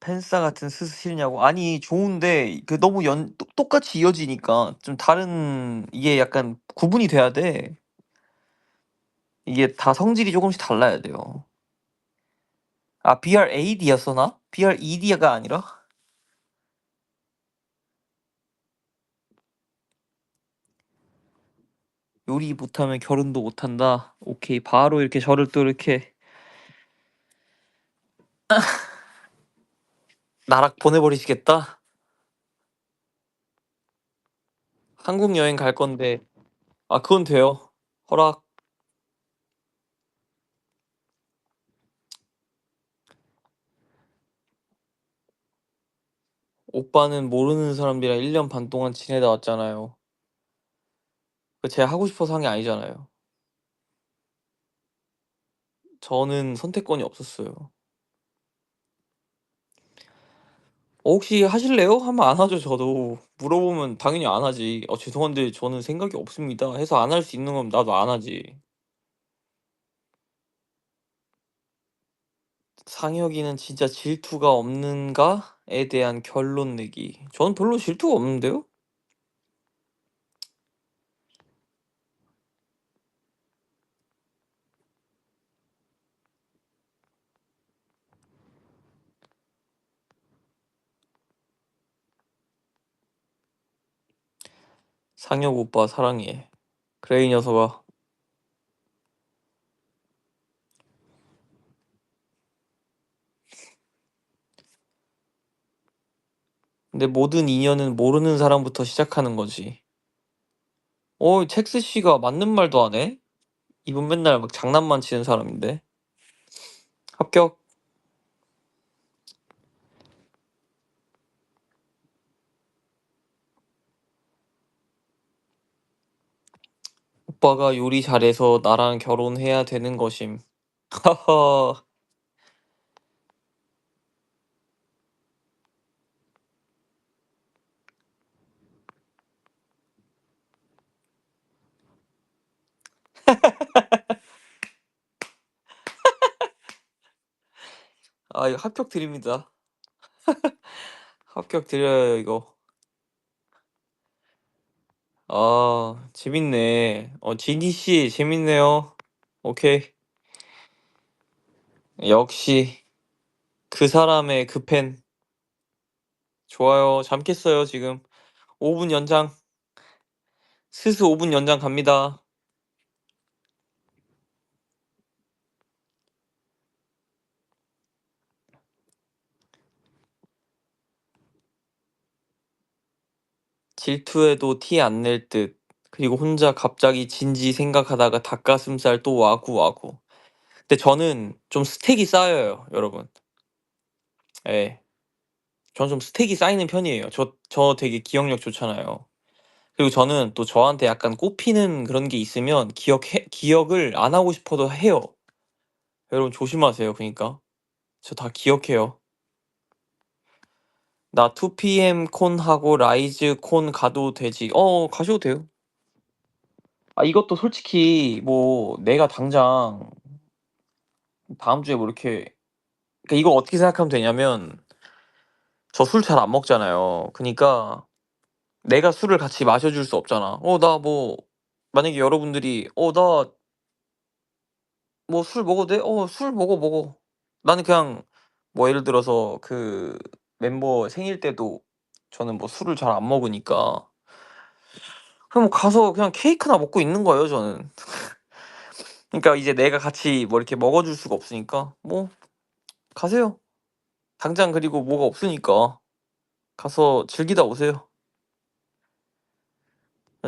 펜사 같은 스스 싫냐고. 아니 좋은데 그 너무 똑같이 이어지니까 좀 다른 이게 약간 구분이 돼야 돼. 이게 다 성질이 조금씩 달라야 돼요. BRAD였어 나? BRED가 아니라? 요리 못하면 결혼도 못한다. 오케이 바로 이렇게 저를 또 이렇게 나락 보내버리시겠다. 한국 여행 갈 건데 그건 돼요. 허락. 오빠는 모르는 사람들이랑 1년 반 동안 지내다 왔잖아요. 그 제가 하고 싶어서 한 게 아니잖아요. 저는 선택권이 없었어요. 혹시 하실래요? 하면 안 하죠 저도. 물어보면 당연히 안 하지. 죄송한데 저는 생각이 없습니다." 해서 안 할 수 있는 건 나도 안 하지. 상혁이는 진짜 질투가 없는가?"에 대한 결론 내기. 저는 별로 질투가 없는데요? "상혁 오빠 사랑해." "그래 이 녀석아." 근데 모든 인연은 모르는 사람부터 시작하는 거지. 첵스 씨가 맞는 말도 하네. 이분 맨날 막 장난만 치는 사람인데. 합격. "오빠가 요리 잘해서 나랑 결혼해야 되는 것임." 하하. 이거 합격 드립니다. 합격 드려요 이거. 재밌네. 지니 씨 재밌네요. 오케이. 역시 그 사람의 그 팬. 좋아요. 잠 깼어요 지금. 5분 연장. 스스 5분 연장 갑니다. 질투해도 티 안 낼 듯. 그리고 혼자 갑자기 진지 생각하다가 닭가슴살 또 와구와구. 근데 저는 좀 스택이 쌓여요 여러분. 예. 저는 좀 스택이 쌓이는 편이에요. 저 되게 기억력 좋잖아요. 그리고 저는 또 저한테 약간 꼽히는 그런 게 있으면 기억을 안 하고 싶어도 해요. 여러분 조심하세요 그니까. 저 다 기억해요. "나 2PM 콘 하고 라이즈 콘 가도 되지?" 가셔도 돼요. 이것도 솔직히 뭐 내가 당장 다음 주에 뭐 이렇게, 그러니까 이걸 어떻게 생각하면 되냐면, 저 술 잘 안 먹잖아요. 그니까 내가 술을 같이 마셔 줄 수 없잖아. 나 뭐 만약에 여러분들이 나 뭐 "술 먹어도 돼?" 술 먹어, 먹어." 나는 그냥 뭐 예를 들어서 그 멤버 생일 때도 저는 뭐 술을 잘 안 먹으니까 그냥 뭐 가서 그냥 케이크나 먹고 있는 거예요 저는. 그러니까 이제 내가 같이 뭐 이렇게 먹어 줄 수가 없으니까 뭐 가세요. 당장 그리고 뭐가 없으니까 가서 즐기다 오세요.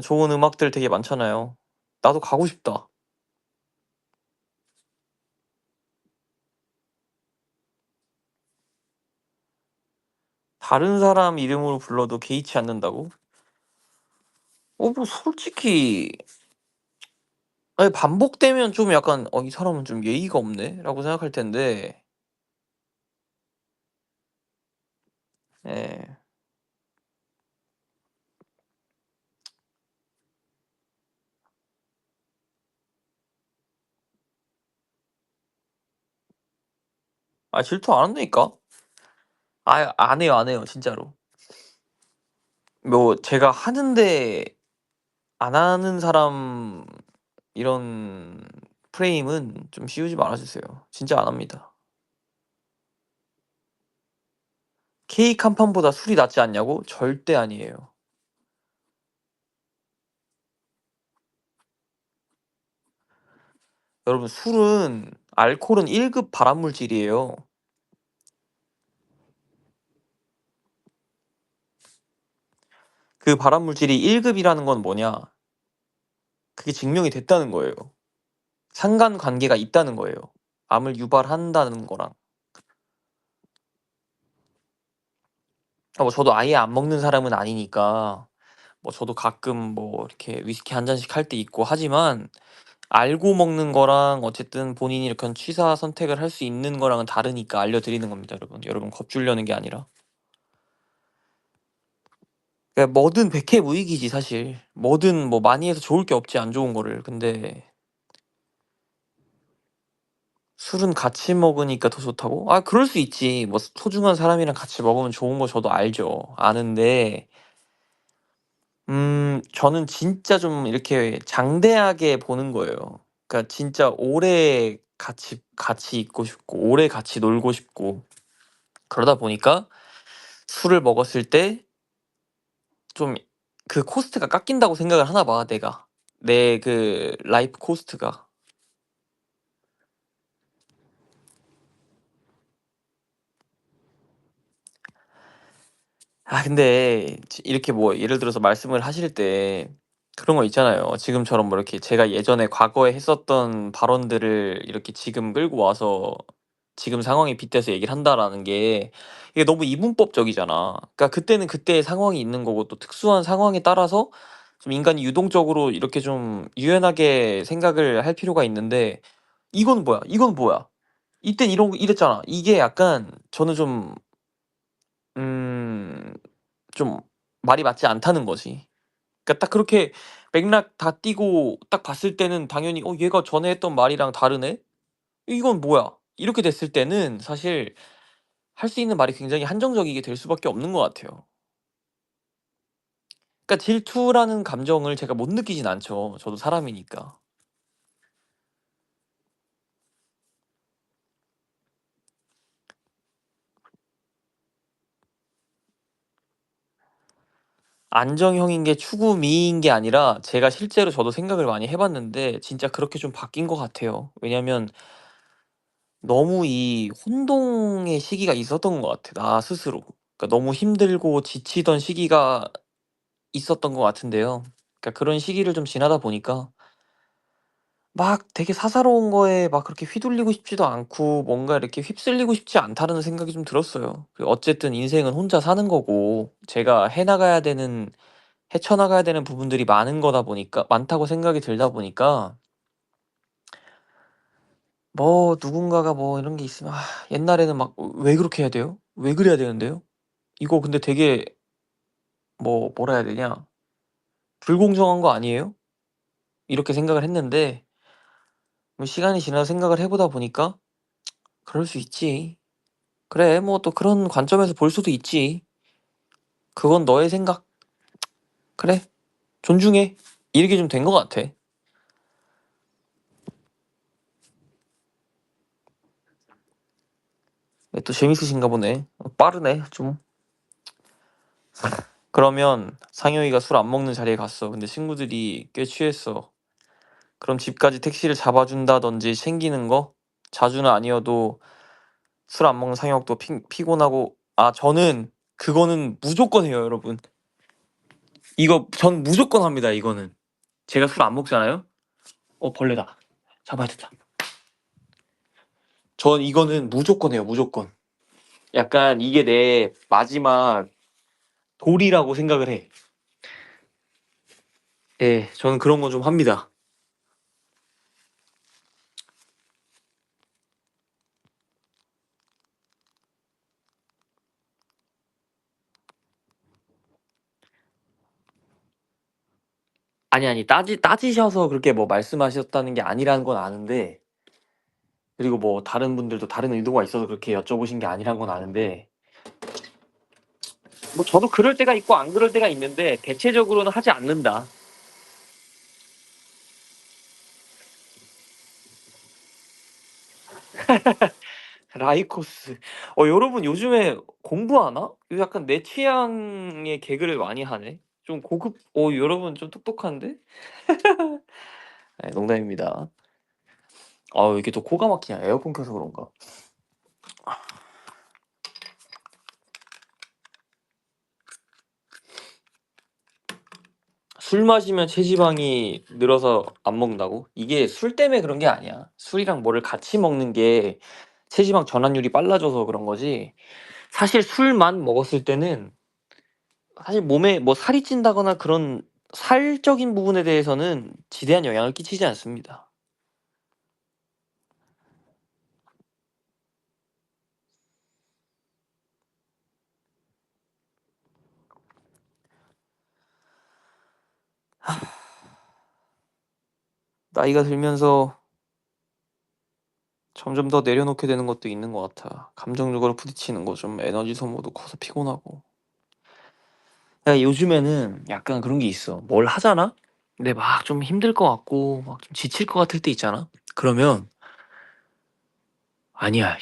좋은 음악들 되게 많잖아요. 나도 가고 싶다. 다른 사람 이름으로 불러도 개의치 않는다고? 뭐 솔직히 반복되면 좀 약간 '이 사람은 좀 예의가 없네.'라고 생각할 텐데. 예. 질투 안 한다니까. 안 해요, 안 해요 진짜로. 뭐 제가 하는데 안 하는 사람 이런 프레임은 좀 씌우지 말아 주세요. 진짜 안 합니다. 케이크 한 판보다 술이 낫지 않냐고? 절대 아니에요. 여러분 알코올은 1급 발암물질이에요. 그 발암물질이 1 급이라는 건 뭐냐? 그게 증명이 됐다는 거예요. 상관관계가 있다는 거예요. 암을 유발한다는 거랑. 뭐 저도 아예 안 먹는 사람은 아니니까 뭐 저도 가끔 뭐 이렇게 위스키 한 잔씩 할 때 있고 하지만 알고 먹는 거랑 어쨌든 본인이 이렇게 취사 선택을 할 수 있는 거랑은 다르니까 알려드리는 겁니다, 여러분. 여러분 겁주려는 게 아니라. 그러니까 뭐든 백해무익이지 사실. 뭐든 뭐 많이 해서 좋을 게 없지 안 좋은 거를. 근데 술은 같이 먹으니까 더 좋다고? 아 그럴 수 있지. 뭐 소중한 사람이랑 같이 먹으면 좋은 거 저도 알죠. 아는데 저는 진짜 좀 이렇게 장대하게 보는 거예요. 그러니까 진짜 오래 같이 있고 싶고 오래 같이 놀고 싶고 그러다 보니까 술을 먹었을 때 좀 그 코스트가 깎인다고 생각을 하나 봐 내가. 내 그 라이프 코스트가. 아 근데 이렇게 뭐 예를 들어서 말씀을 하실 때 그런 거 있잖아요. 지금처럼 뭐 이렇게 제가 예전에 과거에 했었던 발언들을 이렇게 지금 끌고 와서 지금 상황에 빗대서 얘기를 한다라는 게 이게 너무 이분법적이잖아. 그러니까 그때는 그때의 상황이 있는 거고 또 특수한 상황에 따라서 좀 인간이 유동적으로 이렇게 좀 유연하게 생각을 할 필요가 있는데 "이건 뭐야? 이건 뭐야? 이땐 이랬잖아." 이게 약간 저는 음 좀 말이 맞지 않다는 거지. 그러니까 딱 그렇게 맥락 다 띄고 딱 봤을 때는 당연히 '어 얘가 전에 했던 말이랑 다르네? 이건 뭐야?' 이렇게 됐을 때는 사실 할 수 있는 말이 굉장히 한정적이게 될 수밖에 없는 것 같아요. 그러니까 질투라는 감정을 제가 못 느끼진 않죠. 저도 사람이니까. 안정형인 게 추구미인 게 아니라 제가 실제로 저도 생각을 많이 해 봤는데 진짜 그렇게 좀 바뀐 것 같아요. 왜냐면 너무 이 혼동의 시기가 있었던 것 같아 나 스스로. 그러니까 너무 힘들고 지치던 시기가 있었던 것 같은데요. 그러니까 그런 시기를 좀 지나다 보니까 막 되게 사사로운 거에 막 그렇게 휘둘리고 싶지도 않고 뭔가 이렇게 휩쓸리고 싶지 않다는 생각이 좀 들었어요. 어쨌든 인생은 혼자 사는 거고 제가 해 나가야 되는 헤쳐 나가야 되는 부분들이 많은 거다 보니까 많다고 생각이 들다 보니까 뭐 누군가가 뭐 이런 게 있으면 옛날에는 막 왜 그렇게 해야 돼요? 왜 그래야 되는데요? 이거 근데 되게 뭐라 해야 되냐? 불공정한 거 아니에요?' 이렇게 생각을 했는데 시간이 지나서 생각을 해 보다 보니까 '그럴 수 있지. 그래 뭐 또 그런 관점에서 볼 수도 있지. 그건 너의 생각. 그래 존중해.' 이렇게 좀 된 것 같아. 네 또 재밌으신가 보네. 빠르네 좀. 그러면 상효이가 술 안 먹는 자리에 갔어. 근데 친구들이 꽤 취했어. 그럼 집까지 택시를 잡아 준다든지 챙기는 거? 자주는 아니어도 술 안 먹는 상혁도 피곤하고 저는 그거는 무조건 해요 여러분. 이거 전 무조건 합니다 이거는. 제가 술 안 먹잖아요? 벌레다. 잡아야 된다. 전 이거는 무조건 해요 무조건. 약간 이게 내 마지막 도리라고 생각을 해. 예. 저는 그런 거 좀 합니다. 아니 따지셔서 그렇게 뭐 말씀하셨다는 게 아니라는 건 아는데 그리고 뭐 다른 분들도 다른 의도가 있어서 그렇게 여쭤보신 게 아니란 건 아는데 뭐 저도 그럴 때가 있고 안 그럴 때가 있는데 대체적으로는 하지 않는다. 라이코스. 여러분 요즘에 공부하나? 이거 약간 내 취향의 개그를 많이 하네. 좀 고급 여러분 좀 똑똑한데? 네 농담입니다. 왜 이렇게 또 코가 막히냐. 에어컨 켜서 그런가? 술 마시면 체지방이 늘어서 안 먹는다고? 이게 술 때문에 그런 게 아니야. 술이랑 뭐를 같이 먹는 게 체지방 전환율이 빨라져서 그런 거지 사실 술만 먹었을 때는 사실 몸에 뭐 살이 찐다거나 그런 살적인 부분에 대해서는 지대한 영향을 끼치지 않습니다. 나이가 들면서 점점 더 내려놓게 되는 것도 있는 것 같아. 감정적으로 부딪히는 거 좀 에너지 소모도 커서 피곤하고. 야, 요즘에는 약간 그런 게 있어. 뭘 하잖아? 근데 막 좀 힘들 것 같고 막 좀 지칠 것 같을 때 있잖아. 그러면 아니야.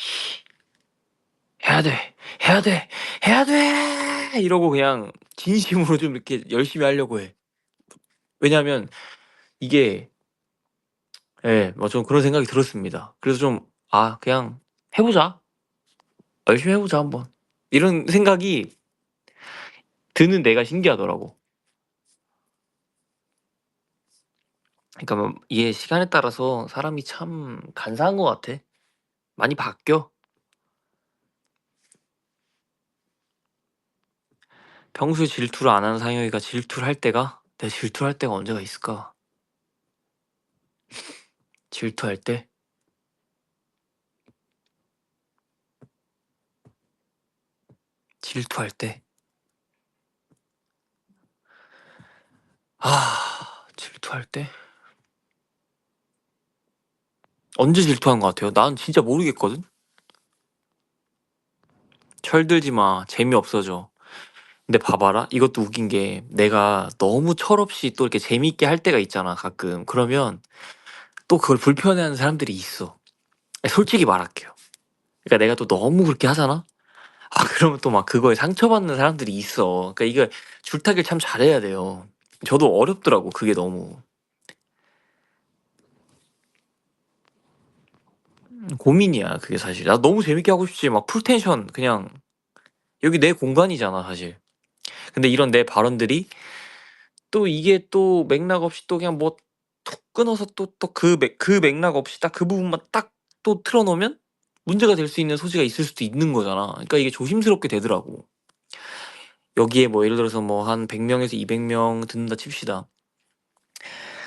해야 돼. 해야 돼. 해야 돼. 이러고 그냥 진심으로 좀 이렇게 열심히 하려고 해. 왜냐하면 이게 예, 뭐 좀 그런 생각이 들었습니다. 그래서 좀 그냥 해 보자. 열심히 해 보자 한번. 이런 생각이 드는 내가 신기하더라고. 그러니까 뭐 이게 시간에 따라서 사람이 참 간사한 것 같아. 많이 바뀌어. 평소에 질투를 안 하는 상혁이가 질투를 할 때가 내가 질투할 때가 언제가 있을까? 질투할 때? 질투할 때? 질투할 때? 언제 질투한 것 같아요? 난 진짜 모르겠거든? 철들지 마. 재미없어져. 근데 봐봐라. 이것도 웃긴 게 내가 너무 철없이 또 이렇게 재미있게 할 때가 있잖아, 가끔. 그러면 또 그걸 불편해하는 사람들이 있어. 솔직히 말할게요. 그러니까 내가 또 너무 그렇게 하잖아? 그러면 또 막 그거에 상처받는 사람들이 있어. 그러니까 이거 줄타기를 참 잘해야 돼요. 저도 어렵더라고, 그게 너무. 고민이야, 그게 사실. 나 너무 재밌게 하고 싶지. 막 풀텐션, 그냥. 여기 내 공간이잖아, 사실. 근데 이런 내 발언들이 또 이게 또 맥락 없이 또 그냥 뭐 툭 끊어서 또 그 맥락 없이 딱 그 부분만 딱 또 틀어 놓으면 문제가 될 수 있는 소지가 있을 수도 있는 거잖아. 그러니까 이게 조심스럽게 되더라고. 여기에 뭐 예를 들어서 뭐 한 100 명에서 200명 듣는다 칩시다.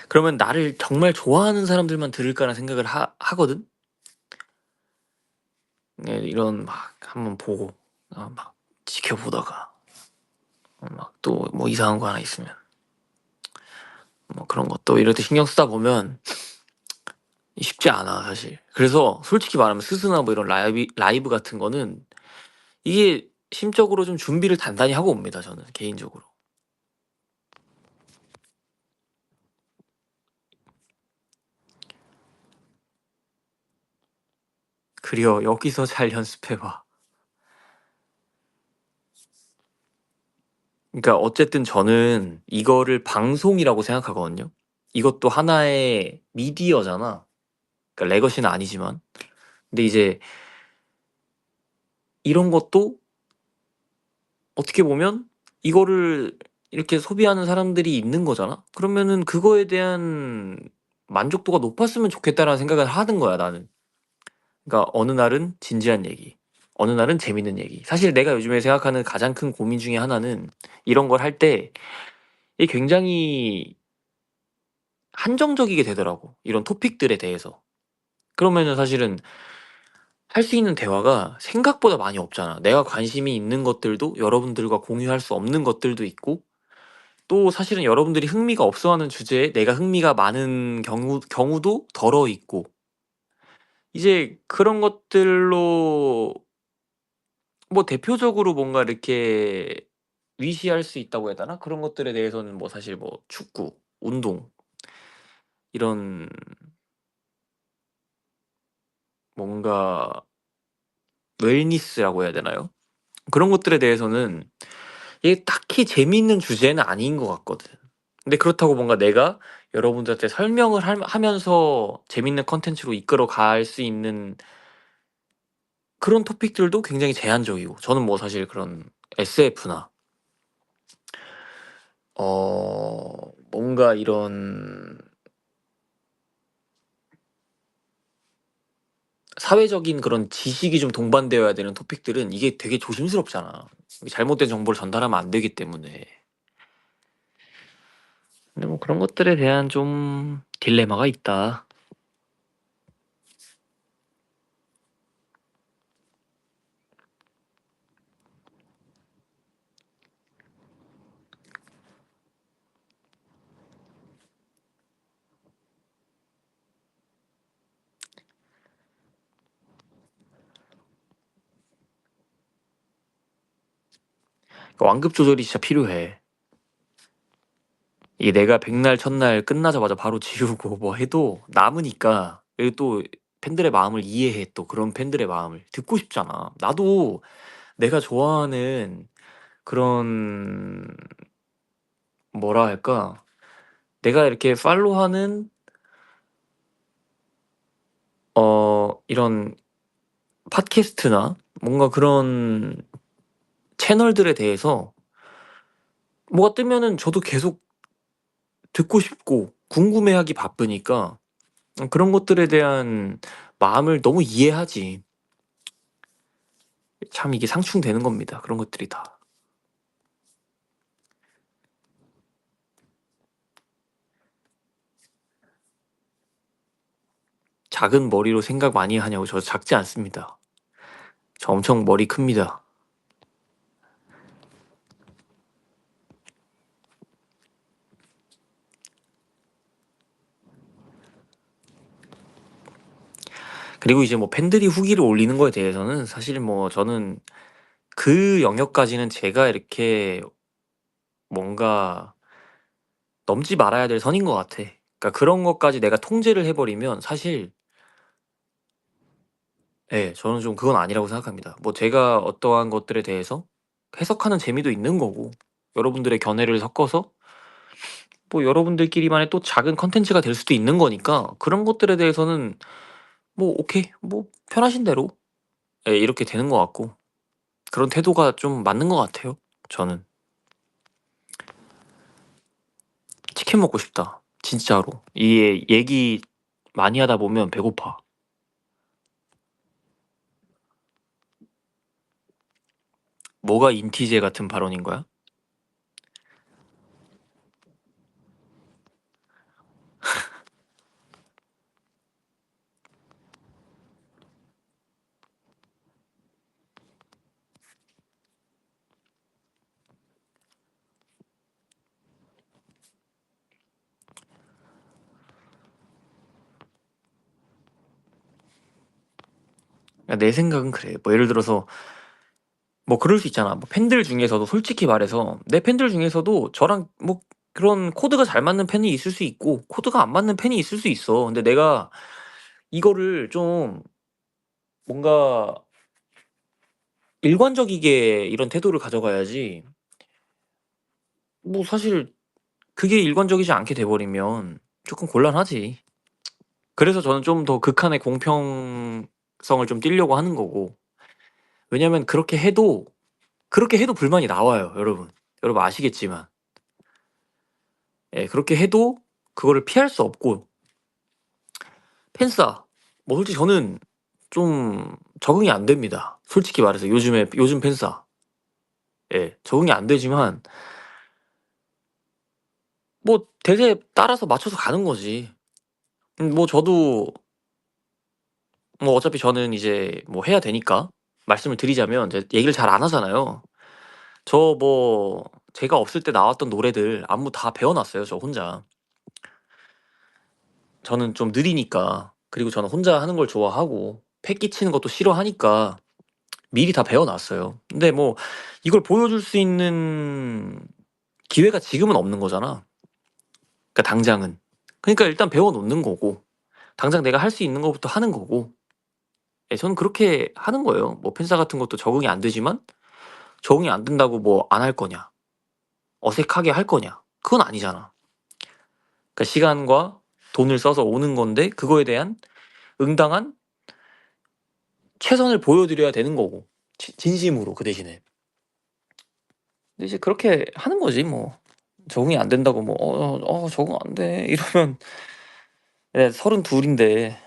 그러면 나를 정말 좋아하는 사람들만 들을까라는 생각을 하거든. 예, 이런 막 한번 보고 막 지켜보다가 막 또 뭐 이상한 거 하나 있으면 뭐 그런 것도 이렇게 신경 쓰다 보면 쉽지 않아 사실. 그래서 솔직히 말하면 스스나 뭐 이런 라이브 같은 거는 이게 심적으로 좀 준비를 단단히 하고 옵니다 저는 개인적으로. 그려 여기서 잘 연습해 봐. 그러니까 어쨌든 저는 이거를 방송이라고 생각하거든요. 이것도 하나의 미디어잖아. 그러니까 레거시는 아니지만. 근데 이제 이런 것도 어떻게 보면 이거를 이렇게 소비하는 사람들이 있는 거잖아. 그러면은 그거에 대한 만족도가 높았으면 좋겠다라는 생각을 하는 거야 나는. 그러니까 어느 날은 진지한 얘기, 어느 날은 재밌는 얘기. 사실 내가 요즘에 생각하는 가장 큰 고민 중에 하나는 이런 걸 할 때 이게 굉장히 한정적이게 되더라고. 이런 토픽들에 대해서. 그러면은 사실은 할 수 있는 대화가 생각보다 많이 없잖아. 내가 관심이 있는 것들도 여러분들과 공유할 수 없는 것들도 있고 또 사실은 여러분들이 흥미가 없어하는 주제에 내가 흥미가 많은 경우도 덜어 있고 이제 그런 것들로 뭐 대표적으로 뭔가 이렇게 위시할 수 있다고 해야 되나? 그런 것들에 대해서는 뭐 사실 뭐 축구, 운동 이런 뭔가 웰니스라고 해야 되나요? 그런 것들에 대해서는 이게 딱히 재미있는 주제는 아닌 것 같거든. 근데 그렇다고 뭔가 내가 여러분들한테 설명을 하면서 재밌는 컨텐츠로 이끌어 갈 수 있는 그런 토픽들도 굉장히 제한적이고 저는 뭐 사실 그런 SF나 뭔가 이런 사회적인 그런 지식이 좀 동반되어야 되는 토픽들은 이게 되게 조심스럽잖아. 잘못된 정보를 전달하면 안 되기 때문에. 근데 뭐 그런 것들에 대한 좀 딜레마가 있다. 완급 조절이 진짜 필요해. 이게 내가 백날 첫날 끝나자마자 바로 지우고 뭐 해도 남으니까. 그리고 또 팬들의 마음을 이해해. 또 그런 팬들의 마음을 듣고 싶잖아. 나도 내가 좋아하는 그런, 뭐라 할까, 내가 이렇게 팔로우하는 이런 팟캐스트나 뭔가 그런 채널들에 대해서 뭐가 뜨면은 저도 계속 듣고 싶고 궁금해하기 바쁘니까 그런 것들에 대한 마음을 너무 이해하지. 참 이게 상충되는 겁니다. 그런 것들이 다. 작은 머리로 생각 많이 하냐고. 저 작지 않습니다. 저 엄청 머리 큽니다. 그리고 이제 뭐 팬들이 후기를 올리는 거에 대해서는 사실 뭐 저는 그 영역까지는 제가 이렇게 뭔가 넘지 말아야 될 선인 것 같아. 그러니까 그런 것까지 내가 통제를 해버리면 사실, 예, 저는 좀 그건 아니라고 생각합니다. 뭐 제가 어떠한 것들에 대해서 해석하는 재미도 있는 거고, 여러분들의 견해를 섞어서 뭐 여러분들끼리만의 또 작은 컨텐츠가 될 수도 있는 거니까 그런 것들에 대해서는 뭐 오케이, 뭐 편하신 대로, 예, 이렇게 되는 것 같고 그런 태도가 좀 맞는 것 같아요. 저는 치킨 먹고 싶다. 진짜로. 이 얘기 많이 하다 보면 배고파. 뭐가 인티제 같은 발언인 거야? 내 생각은 그래. 뭐 예를 들어서 뭐 그럴 수 있잖아. 뭐 팬들 중에서도 솔직히 말해서 내 팬들 중에서도 저랑 뭐 그런 코드가 잘 맞는 팬이 있을 수 있고 코드가 안 맞는 팬이 있을 수 있어. 근데 내가 이거를 좀 뭔가 일관적이게 이런 태도를 가져가야지. 뭐 사실 그게 일관적이지 않게 돼 버리면 조금 곤란하지. 그래서 저는 좀 더 극한의 공평성을 좀 띠려고 하는 거고. 왜냐면 그렇게 해도 불만이 나와요, 여러분. 여러분 아시겠지만. 예, 그렇게 해도 그거를 피할 수 없고. 팬싸. 뭐 솔직히 저는 좀 적응이 안 됩니다. 솔직히 말해서 요즘 팬싸. 예, 적응이 안 되지만 뭐 대세에 따라서 맞춰서 가는 거지. 뭐 저도 뭐 어차피 저는 이제 뭐 해야 되니까 말씀을 드리자면 제가 얘기를 잘 안 하잖아요. 저 뭐 제가 없을 때 나왔던 노래들 안무 다 배워 놨어요, 저 혼자. 저는 좀 느리니까. 그리고 저는 혼자 하는 걸 좋아하고 패 끼치는 것도 싫어하니까 미리 다 배워 놨어요. 근데 뭐 이걸 보여줄 수 있는 기회가 지금은 없는 거잖아. 그러니까 당장은. 그러니까 일단 배워 놓는 거고 당장 내가 할 수 있는 것부터 하는 거고. 예, 저는 그렇게 하는 거예요. 뭐 팬싸 같은 것도 적응이 안 되지만 적응이 안 된다고 뭐 안 할 거냐, 어색하게 할 거냐, 그건 아니잖아. 그러니까 시간과 돈을 써서 오는 건데 그거에 대한 응당한 최선을 보여드려야 되는 거고 진심으로 그 대신에. 근데 이제 그렇게 하는 거지 뭐. 적응이 안 된다고 뭐 적응 안 돼 이러면 네, 32인데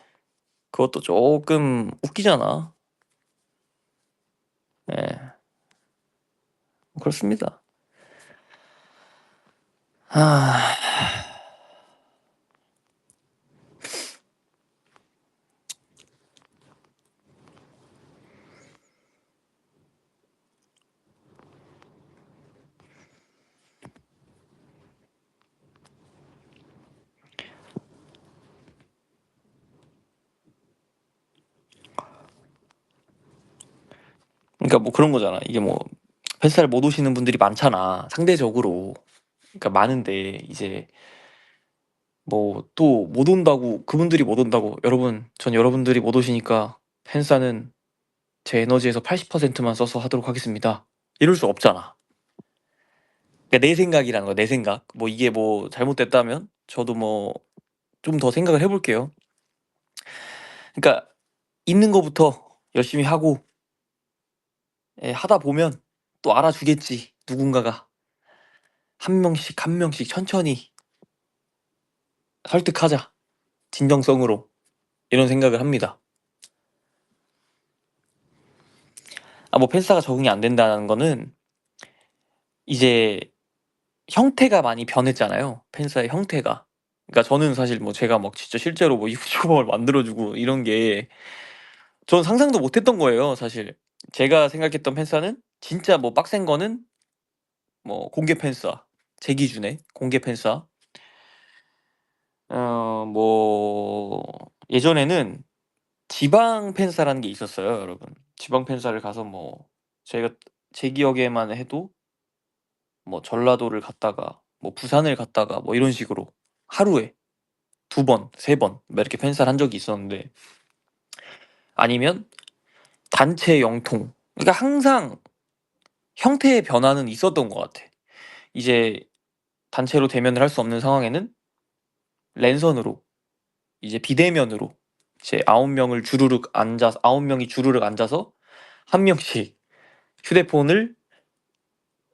그것도 조금 웃기잖아. 예. 그렇습니다. 아, 그러니까 뭐 그런 거잖아. 이게 뭐 팬사를 못 오시는 분들이 많잖아. 상대적으로. 그러니까 많은데 이제 뭐 또 못 온다고 그분들이 못 온다고 여러분 전 여러분들이 못 오시니까 팬사는 제 에너지에서 80%만 써서 하도록 하겠습니다. 이럴 수 없잖아. 그러니까 내 생각이라는 거야. 내 생각. 뭐 이게 뭐 잘못됐다면 저도 뭐 좀 더 생각을 해볼게요. 그러니까 있는 거부터 열심히 하고 하다 보면 또 알아주겠지. 누군가가 한 명씩 한 명씩 천천히 설득하자. 진정성으로 이런 생각을 합니다. 아, 뭐 팬사가 적응이 안 된다는 거는 이제 형태가 많이 변했잖아요. 팬사의 형태가. 그러니까 저는 사실 뭐 제가 막 진짜 실제로 뭐 유튜버를 만들어주고 이런 게 전 상상도 못했던 거예요, 사실. 제가 생각했던 팬사는 진짜 뭐 빡센 거는 뭐 공개 팬사, 제 기준에 공개 팬사. 뭐 예전에는 지방 팬사라는 게 있었어요, 여러분. 지방 팬사를 가서 뭐 제가 제 기억에만 해도 뭐 전라도를 갔다가 뭐 부산을 갔다가 뭐 이런 식으로 하루에 2번, 3번 막 이렇게 팬사를 한 적이 있었는데 아니면 단체 영통. 그러니까 항상 형태의 변화는 있었던 것 같아. 이제 단체로 대면을 할 수 없는 상황에는 랜선으로 이제 비대면으로 이제 9명을 주르륵 앉아서 9명이 주르륵 앉아서 한 명씩 휴대폰을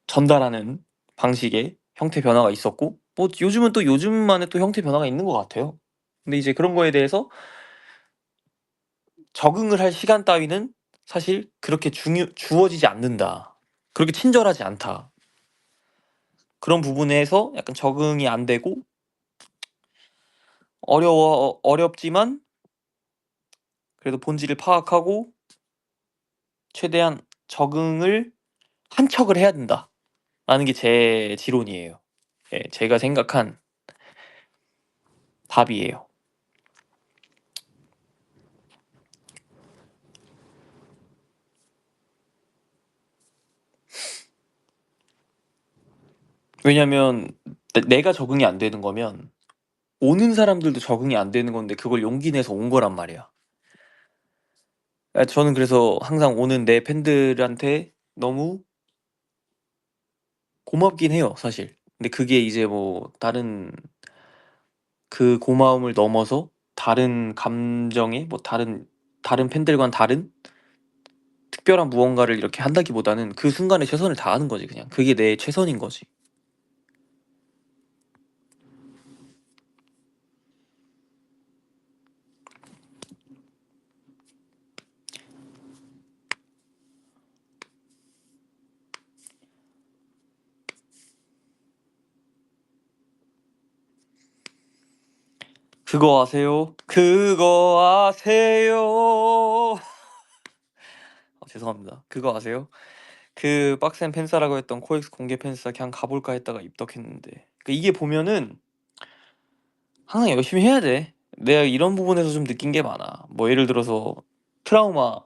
전달하는 방식의 형태 변화가 있었고 뭐 요즘은 또 요즘만의 또 형태 변화가 있는 것 같아요. 근데 이제 그런 거에 대해서 적응을 할 시간 따위는 사실 그렇게 주어지지 않는다. 그렇게 친절하지 않다. 그런 부분에서 약간 적응이 안 되고 어렵지만 그래도 본질을 파악하고 최대한 적응을 한 척을 해야 된다라는 게 제 지론이에요. 예, 제가 생각한 답이에요. 왜냐면 내가 적응이 안 되는 거면 오는 사람들도 적응이 안 되는 건데 그걸 용기 내서 온 거란 말이야. 저는 그래서 항상 오는 내 팬들한테 너무 고맙긴 해요, 사실. 근데 그게 이제 뭐 다른 그 고마움을 넘어서 다른 감정에 뭐 다른 팬들과는 다른 특별한 무언가를 이렇게 한다기보다는 그 순간에 최선을 다하는 거지, 그냥. 그게 내 최선인 거지. 그거 아세요? 그거 아세요? 죄송합니다. 그거 아세요? 그 빡센 팬싸라고 했던 코엑스 공개 팬싸 그냥 가볼까 했다가 입덕했는데 이게 보면은 항상 열심히 해야 돼. 내가 이런 부분에서 좀 느낀 게 많아. 뭐 예를 들어서 트라우마.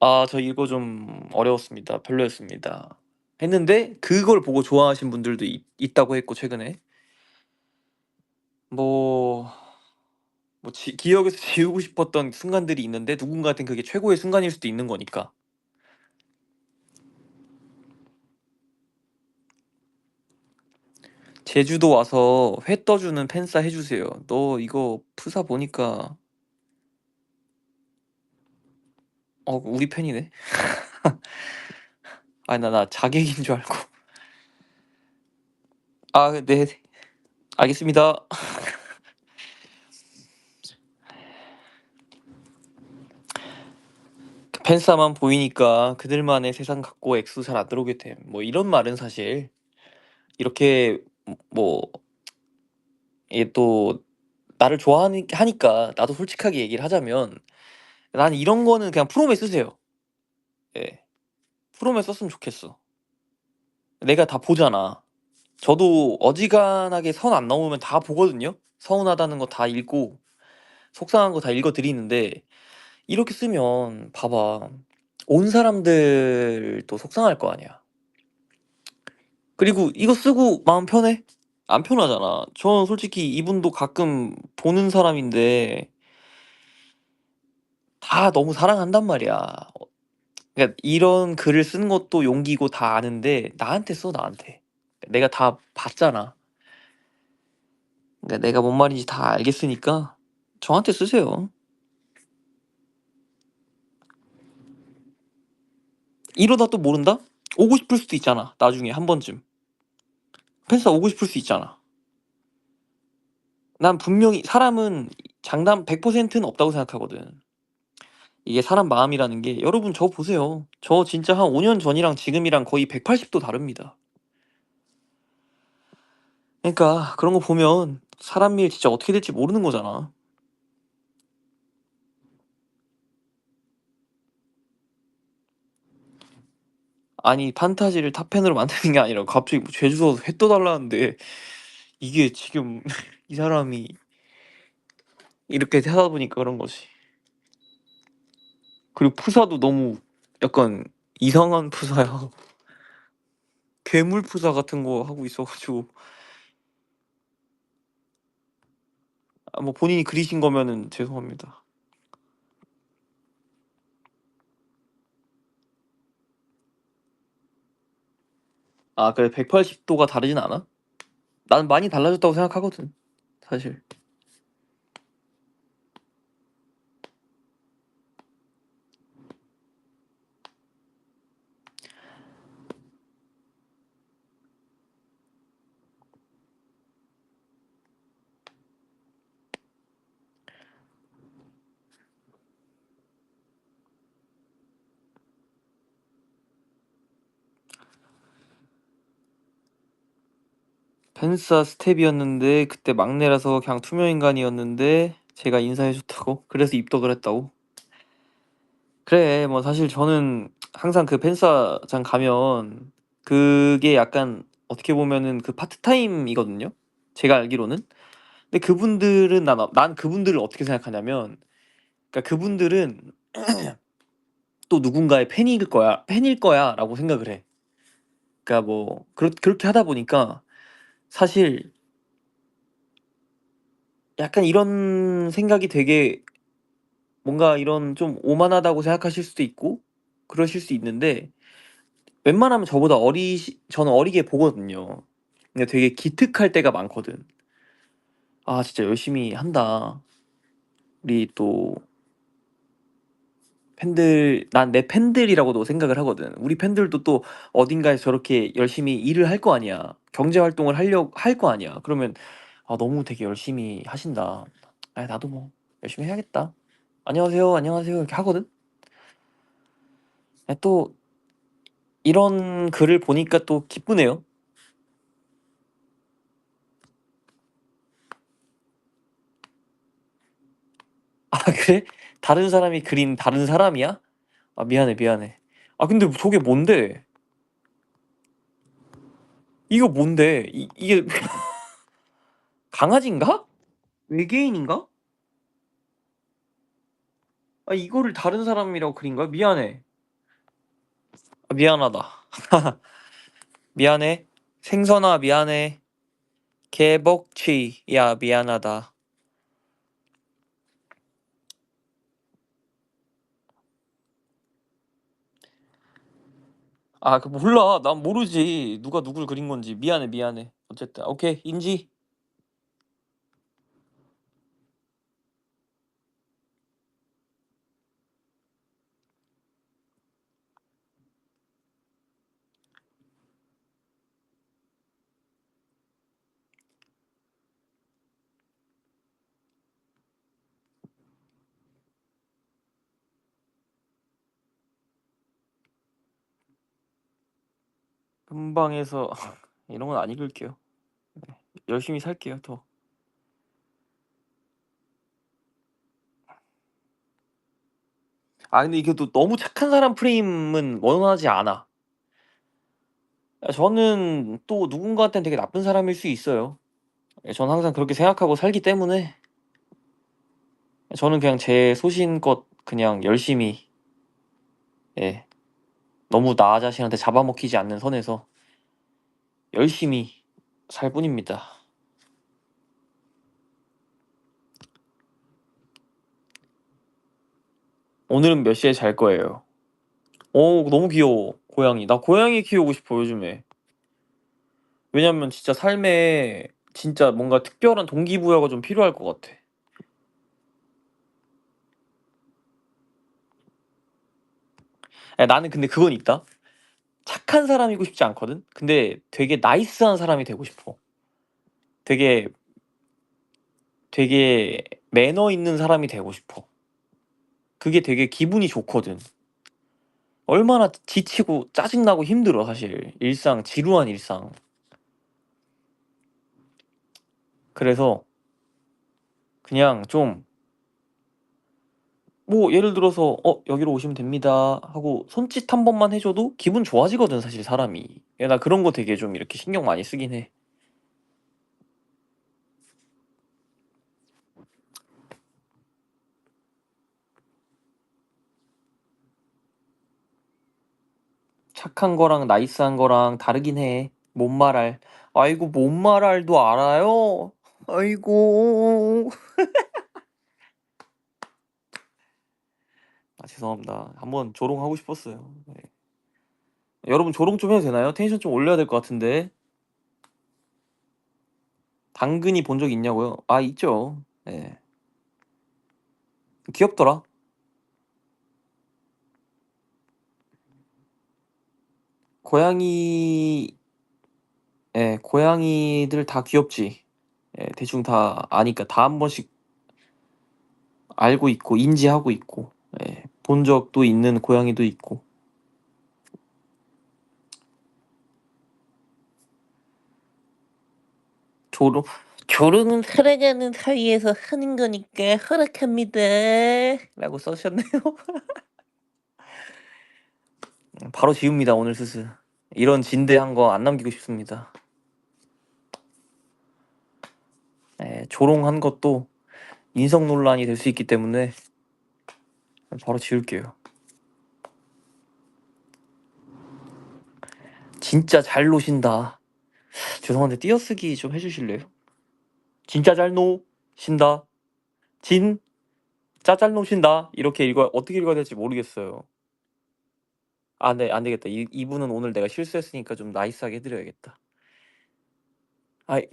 아, 저 이거 좀 어려웠습니다. 별로였습니다. 했는데 그걸 보고 좋아하신 분들도 있다고 했고 최근에 뭐, 기억에서 지우고 싶었던 순간들이 있는데 누군가한텐 그게 최고의 순간일 수도 있는 거니까. 제주도 와서 회 떠주는 팬싸 해주세요. 너 이거 프사 보니까 우리 팬이네. 아니 나 자객인 줄 알고. 아, 네, 알겠습니다. 팬싸만 보이니까 그들만의 세상 같고 액수 잘 안 들어오게 됨. 뭐 이런 말은 사실 이렇게 뭐 이게 또 나를 좋아하니 하니까 나도 솔직하게 얘기를 하자면 난 이런 거는 그냥 프롬에 쓰세요. 예. 프롬에 썼으면 좋겠어. 내가 다 보잖아. 저도 어지간하게 선 안 넘으면 다 보거든요. 서운하다는 거 다 읽고 속상한 거 다 읽어 드리는데 이렇게 쓰면 봐봐. 온 사람들도 속상할 거 아니야. 그리고 이거 쓰고 마음 편해? 안 편하잖아. 저는 솔직히 이분도 가끔 보는 사람인데 다 너무 사랑한단 말이야. 그러니까 이런 글을 쓰는 것도 용기고 다 아는데 나한테 써, 나한테. 내가 다 봤잖아. 그러니까 내가 뭔 말인지 다 알겠으니까 저한테 쓰세요. 이러다 또 모른다? 오고 싶을 수도 있잖아. 나중에 한 번쯤. 팬싸 오고 싶을 수 있잖아. 난 분명히 사람은 장담 100%는 없다고 생각하거든. 이게 사람 마음이라는 게 여러분 저 보세요. 저 진짜 한 5년 전이랑 지금이랑 거의 180도 다릅니다. 그러니까 그런 거 보면 사람 일 진짜 어떻게 될지 모르는 거잖아. 아니 판타지를 탑10으로 만드는 게 아니라 갑자기 뭐 제주도에서 회 떠달라는데 이게 지금 이 사람이 이렇게 하다 보니까 그런 거지. 그리고 프사도 너무 약간 이상한 프사야. 괴물 프사 같은 거 하고 있어 가지고 뭐 본인이 그리신 거면은 죄송합니다. 아 그래 180도가 다르진 않아? 나는 많이 달라졌다고 생각하거든 사실. 팬싸 스텝이었는데 그때 막내라서 그냥 투명인간이었는데 제가 인사해 줬다고? 그래서 입덕을 했다고? 그래 뭐 사실 저는 항상 그 팬싸장 가면 그게 약간 어떻게 보면은 그 파트타임이거든요 제가 알기로는. 근데 그분들은 난 그분들을 어떻게 생각하냐면 그러니까 그분들은 또 누군가의 팬일 거야라고 생각을 해. 그러니까 뭐 그렇게 하다 보니까 사실 약간 이런 생각이 되게 뭔가 이런 좀 오만하다고 생각하실 수도 있고 그러실 수 있는데 웬만하면 저보다 저는 어리게 보거든요. 근데 되게 기특할 때가 많거든. '아 진짜 열심히 한다. 우리 또 팬들' 난 내 팬들이라고도 생각을 하거든. 우리 팬들도 또 어딘가에서 저렇게 열심히 일을 할 거 아니야. 경제 활동을 할 거 아니야. 그러면 '아 너무 되게 열심히 하신다. 아 나도 뭐 열심히 해야겠다. 안녕하세요, 안녕하세요.' 이렇게 하거든. 또 이런 글을 보니까 또 기쁘네요. 아 그래? 다른 사람이 그린 다른 사람이야? 아 미안해, 미안해. 아 근데 저게 뭔데? 이거 뭔데? 이게 강아지인가? 외계인인가? 아 이거를 다른 사람이라고 그린 거야? 미안해. 아 미안하다. 미안해. 생선아 미안해. 개복치 야 미안하다. 아 그 몰라. 난 모르지. 누가 누굴 그린 건지. 미안해, 미안해. 어쨌든 오케이 인지. 금방에서 이런 건 안 읽을게요. 네. 열심히 살게요, 더. 근데 이게 또 너무 착한 사람 프레임은 원하지 않아. 저는 또 누군가한테는 되게 나쁜 사람일 수 있어요. 저는 항상 그렇게 생각하고 살기 때문에 저는 그냥 제 소신껏 그냥 열심히, 예, 너무 나 자신한테 잡아먹히지 않는 선에서 열심히 살 뿐입니다. 오늘은 몇 시에 잘 거예요? 너무 귀여워, 고양이. 나 고양이 키우고 싶어, 요즘에. 왜냐면 진짜 삶에 진짜 뭔가 특별한 동기부여가 좀 필요할 것 같아. 나는 근데 그건 있다. 착한 사람이고 싶지 않거든? 근데 되게 나이스한 사람이 되고 싶어. 되게, 되게 매너 있는 사람이 되고 싶어. 그게 되게 기분이 좋거든. 얼마나 지치고 짜증나고 힘들어, 사실. 일상, 지루한 일상. 그래서 그냥 좀, 뭐, 예를 들어서, 여기로 오시면 됩니다 하고 손짓 한 번만 해줘도 기분 좋아지거든, 사실 사람이. 나 그런 거 되게 좀 이렇게 신경 많이 쓰긴 해. 착한 거랑 나이스한 거랑 다르긴 해. 못 말할. 아이고, 못 말할도 알아요? 아이고. 죄송합니다. 한번 조롱하고 싶었어요. 네. 여러분 조롱 좀 해도 되나요? 텐션 좀 올려야 될 것 같은데. 당근이 본 적 있냐고요? 있죠. 네. 귀엽더라. 고양이, 고양이들 다 귀엽지. 대충 다 아니까 다 한 번씩 알고 있고 인지하고 있고, 본 적도 있는 고양이도 있고. 조롱, 조롱은 살아가는 사이에서 하는 거니까 허락합니다. 라고 써주셨네요. 바로 지웁니다, 오늘 스스. 이런 진대한 거 안 남기고 싶습니다. 조롱한 것도 인성 논란이 될 수 있기 때문에 바로 지울게요. 진짜 잘 노신다. 죄송한데 띄어쓰기 좀 해주실래요? 진짜 잘 노신다. 진짜 잘 노신다. 이렇게 어떻게 읽어야 될지 모르겠어요. 네, 안 되겠다. 이분은 오늘 내가 실수했으니까 좀 나이스하게 해드려야겠다.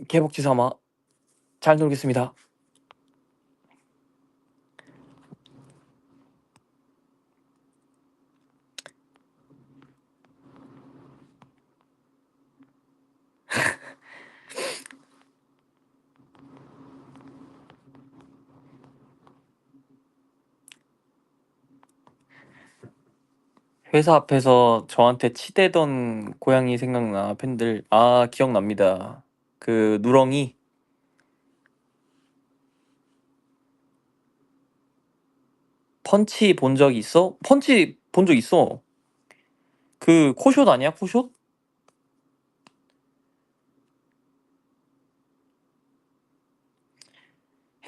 개복치 삼아 잘 놀겠습니다. 회사 앞에서 저한테 치대던 고양이 생각나, 팬들. 기억납니다. 그 누렁이. 펀치 본 적 있어? 펀치 본 적 있어. 그 코숏 아니야, 코숏?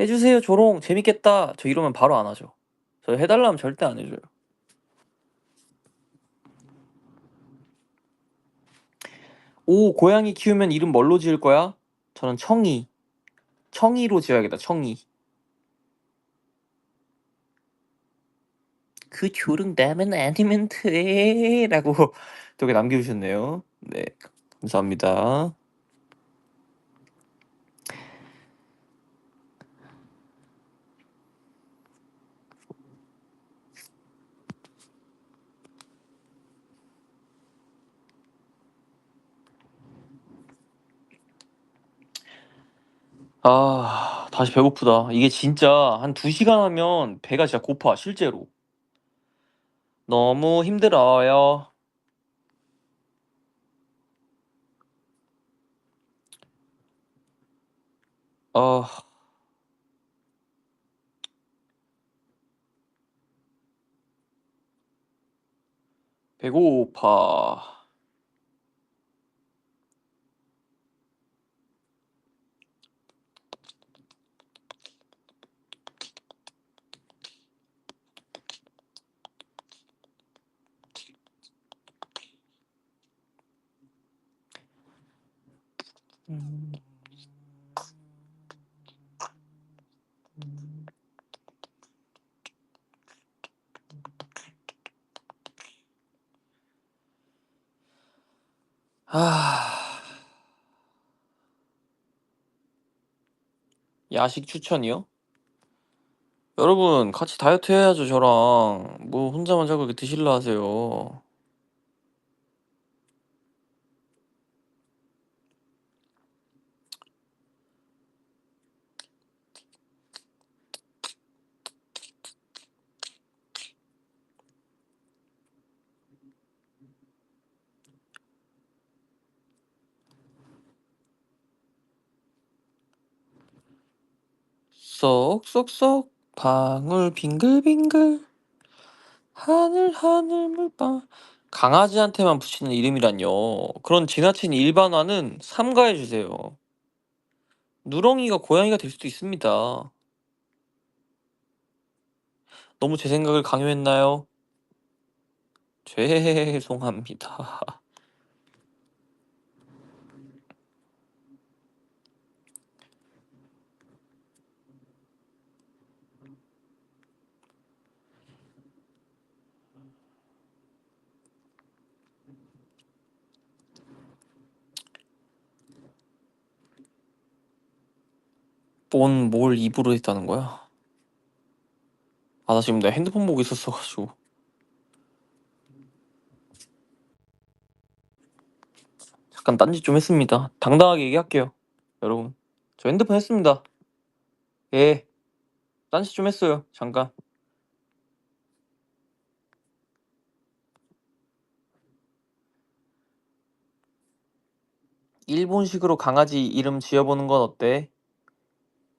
해주세요, 조롱. 재밌겠다. 저 이러면 바로 안 하죠. 저 해달라면 절대 안 해줘요. 고양이 키우면 이름 뭘로 지을 거야? 저는 청이. 청이로 지어야겠다, 청이. 그 조롱 나만 아니면 돼. 라고 되게 남겨주셨네요. 네, 감사합니다. 다시 배고프다. 이게 진짜 한 2시간 하면 배가 진짜 고파, 실제로. 너무 힘들어요. 아, 배고파. 아, 야식 추천이요? 여러분, 같이 다이어트 해야죠, 저랑. 뭐, 혼자만 자꾸 이렇게 드실라 하세요. 쏙쏙쏙, 방울 빙글빙글, 하늘 하늘 물방. 강아지한테만 붙이는 이름이란요. 그런 지나친 일반화는 삼가해주세요. 누렁이가 고양이가 될 수도 있습니다. 너무 제 생각을 강요했나요? 죄송합니다. 뭘 입으로 했다는 거야? 아, 나 지금 내 핸드폰 보고 있었어가지고. 잠깐 딴짓 좀 했습니다. 당당하게 얘기할게요. 여러분, 저 핸드폰 했습니다. 예, 딴짓 좀 했어요. 잠깐. 일본식으로 강아지 이름 지어보는 건 어때?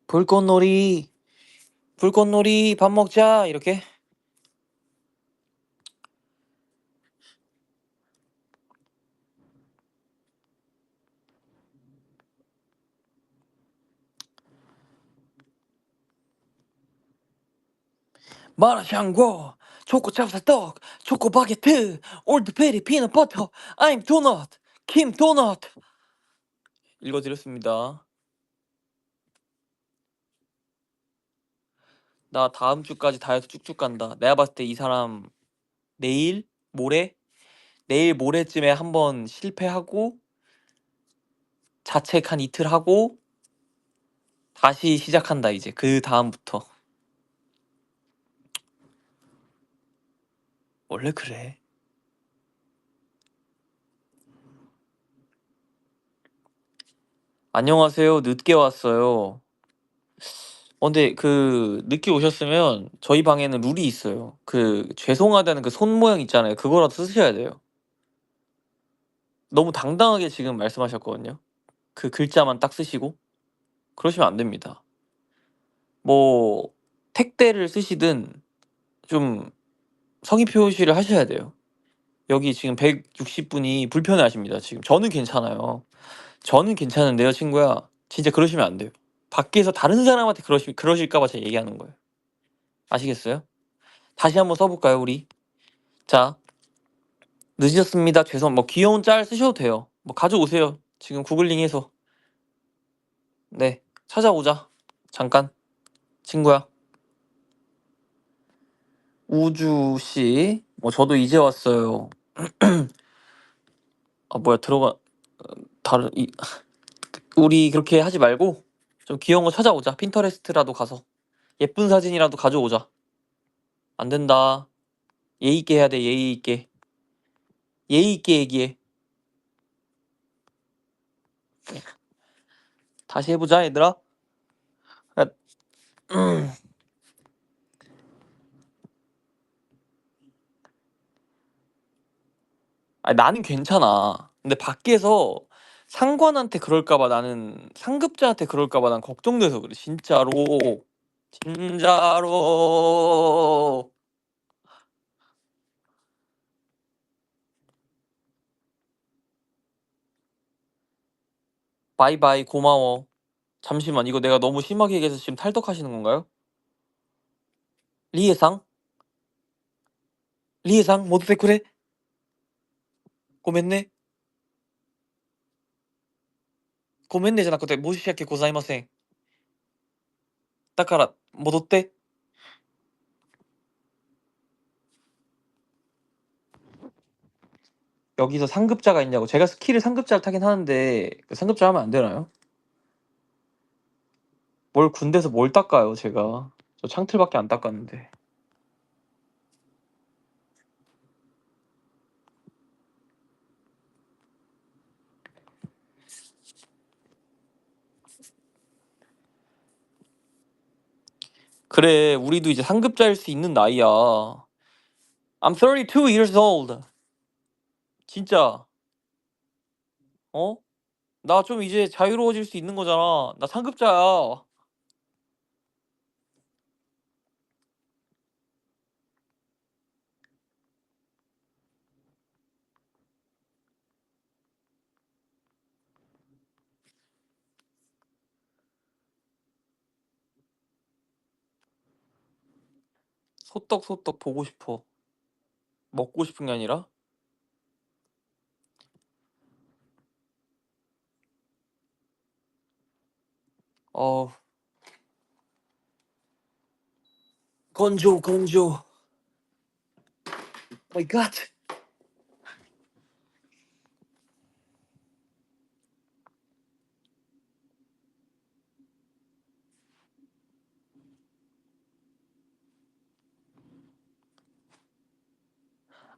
불꽃놀이, 불꽃놀이 밥 먹자 이렇게. 마라샹궈, 초코 찹쌀떡, 초코 바게트, 올드베리 피넛버터, I'm 도넛, 킴 도넛. 읽어드렸습니다. 나 다음 주까지 다이어트 쭉쭉 간다. 내가 봤을 때 이 사람 내일, 모레, 내일 모레쯤에 한번 실패하고 자책 한 이틀 하고 다시 시작한다 이제 그 다음부터. 원래 그래. 안녕하세요. 늦게 왔어요. 근데 그 늦게 오셨으면 저희 방에는 룰이 있어요. 그 죄송하다는 그 손 모양 있잖아요. 그거라도 쓰셔야 돼요. 너무 당당하게 지금 말씀하셨거든요. 그 글자만 딱 쓰시고 그러시면 안 됩니다. 뭐 택대를 쓰시든 좀 성의 표시를 하셔야 돼요. 여기 지금 160분이 불편해하십니다. 지금 저는 괜찮아요. 저는 괜찮은데요, 친구야. 진짜 그러시면 안 돼요. 밖에서 다른 사람한테 그러실까 봐 제가 얘기하는 거예요. 아시겠어요? 다시 한번 써볼까요, 우리? 자, 늦으셨습니다. 뭐 귀여운 짤 쓰셔도 돼요. 뭐 가져오세요. 지금 구글링해서. 네, 찾아오자. 잠깐, 친구야. 우주 씨, 뭐 저도 이제 왔어요. 아 뭐야 들어가 다른 우리 그렇게 하지 말고 좀 귀여운 거 찾아오자. 핀터레스트라도 가서 예쁜 사진이라도 가져오자. 안 된다. 예의 있게 해야 돼. 예의 있게. 예의 있게 얘기해. 다시 해보자, 얘들아. 아, 아니, 나는 괜찮아. 근데 밖에서 상관한테 그럴까 봐 나는 상급자한테 그럴까 봐 난 걱정돼서 그래. 진짜로. 진짜로. 바이바이 고마워. 잠시만 이거 내가 너무 심하게 얘기해서 지금 탈덕하시는 건가요? 리에상? 리에상? 모두 그래? 고멘네? 고멘네 じゃなくて申し訳ございません。だから戻って。 여기서 상급자가 있냐고. 제가 스킬을 상급자를 타긴 하는데 그 상급자 하면 안 되나요? 뭘 군대에서 뭘 닦아요 제가. 저 창틀밖에 안 닦았는데. 그래 우리도 이제 상급자일 수 있는 나이야. I'm 32 years old. 진짜. 어? 나 좀 이제 자유로워질 수 있는 거잖아. 나 상급자야. 소떡소떡 보고 싶어. 먹고 싶은 게 아니라? 어, 건조, 건조. 마이 갓.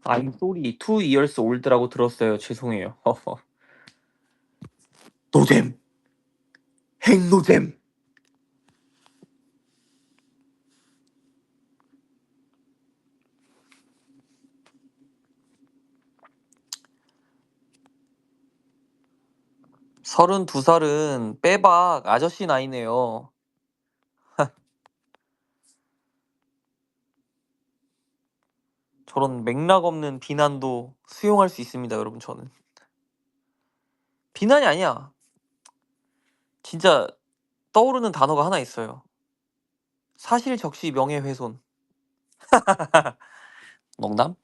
I'm sorry. 2 years old라고 들었어요. 죄송해요. 노잼. 핵노잼. 서른두 살은 빼박 아저씨 나이네요. 저런 맥락 없는 비난도 수용할 수 있습니다, 여러분. 저는 비난이 아니야. 진짜 떠오르는 단어가 하나 있어요. 사실 적시 명예훼손. 농담?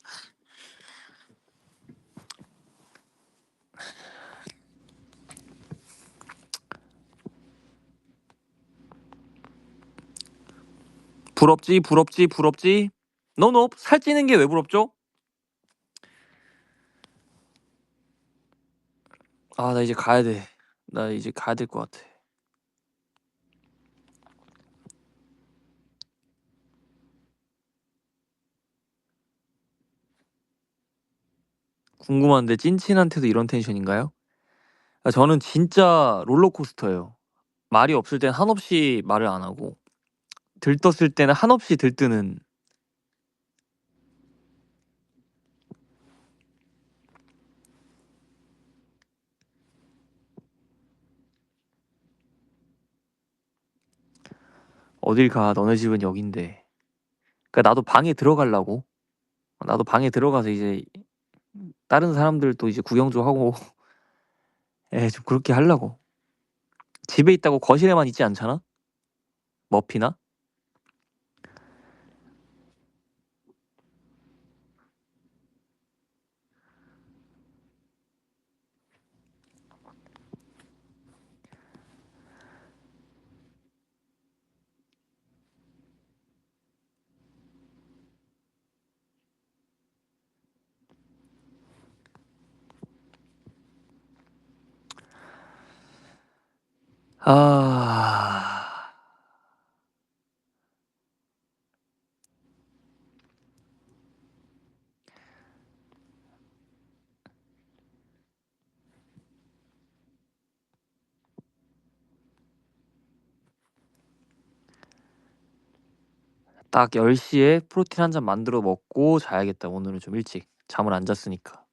부럽지, 부럽지, 부럽지. 노노 살찌는 게 왜 부럽죠? 아, 나 이제 가야 돼. 나 이제 가야 될 것 같아. 궁금한데 찐친한테도 이런 텐션인가요? 아, 저는 진짜 롤러코스터예요. 말이 없을 땐 한없이 말을 안 하고 들떴을 때는 한없이 들뜨는. 어딜 가 너네 집은 여긴데. 그러니까 나도 방에 들어가려고. 나도 방에 들어가서 이제 다른 사람들도 이제 구경 좀 하고 좀 그렇게 하려고. 집에 있다고 거실에만 있지 않잖아? 머피나? 아... 딱 10시에 프로틴 한 잔 만들어 먹고 자야겠다. 오늘은 좀 일찍 잠을 안 잤으니까.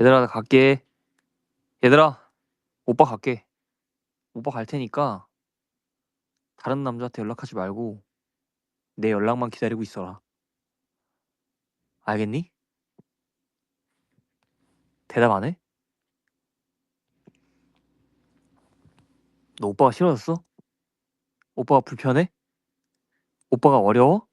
얘들아 나 갈게. 얘들아 오빠 갈게. 오빠 갈 테니까 다른 남자한테 연락하지 말고 내 연락만 기다리고 있어라. 알겠니? 대답 안 해? 너 오빠가 싫어졌어? 오빠가 불편해? 오빠가 어려워?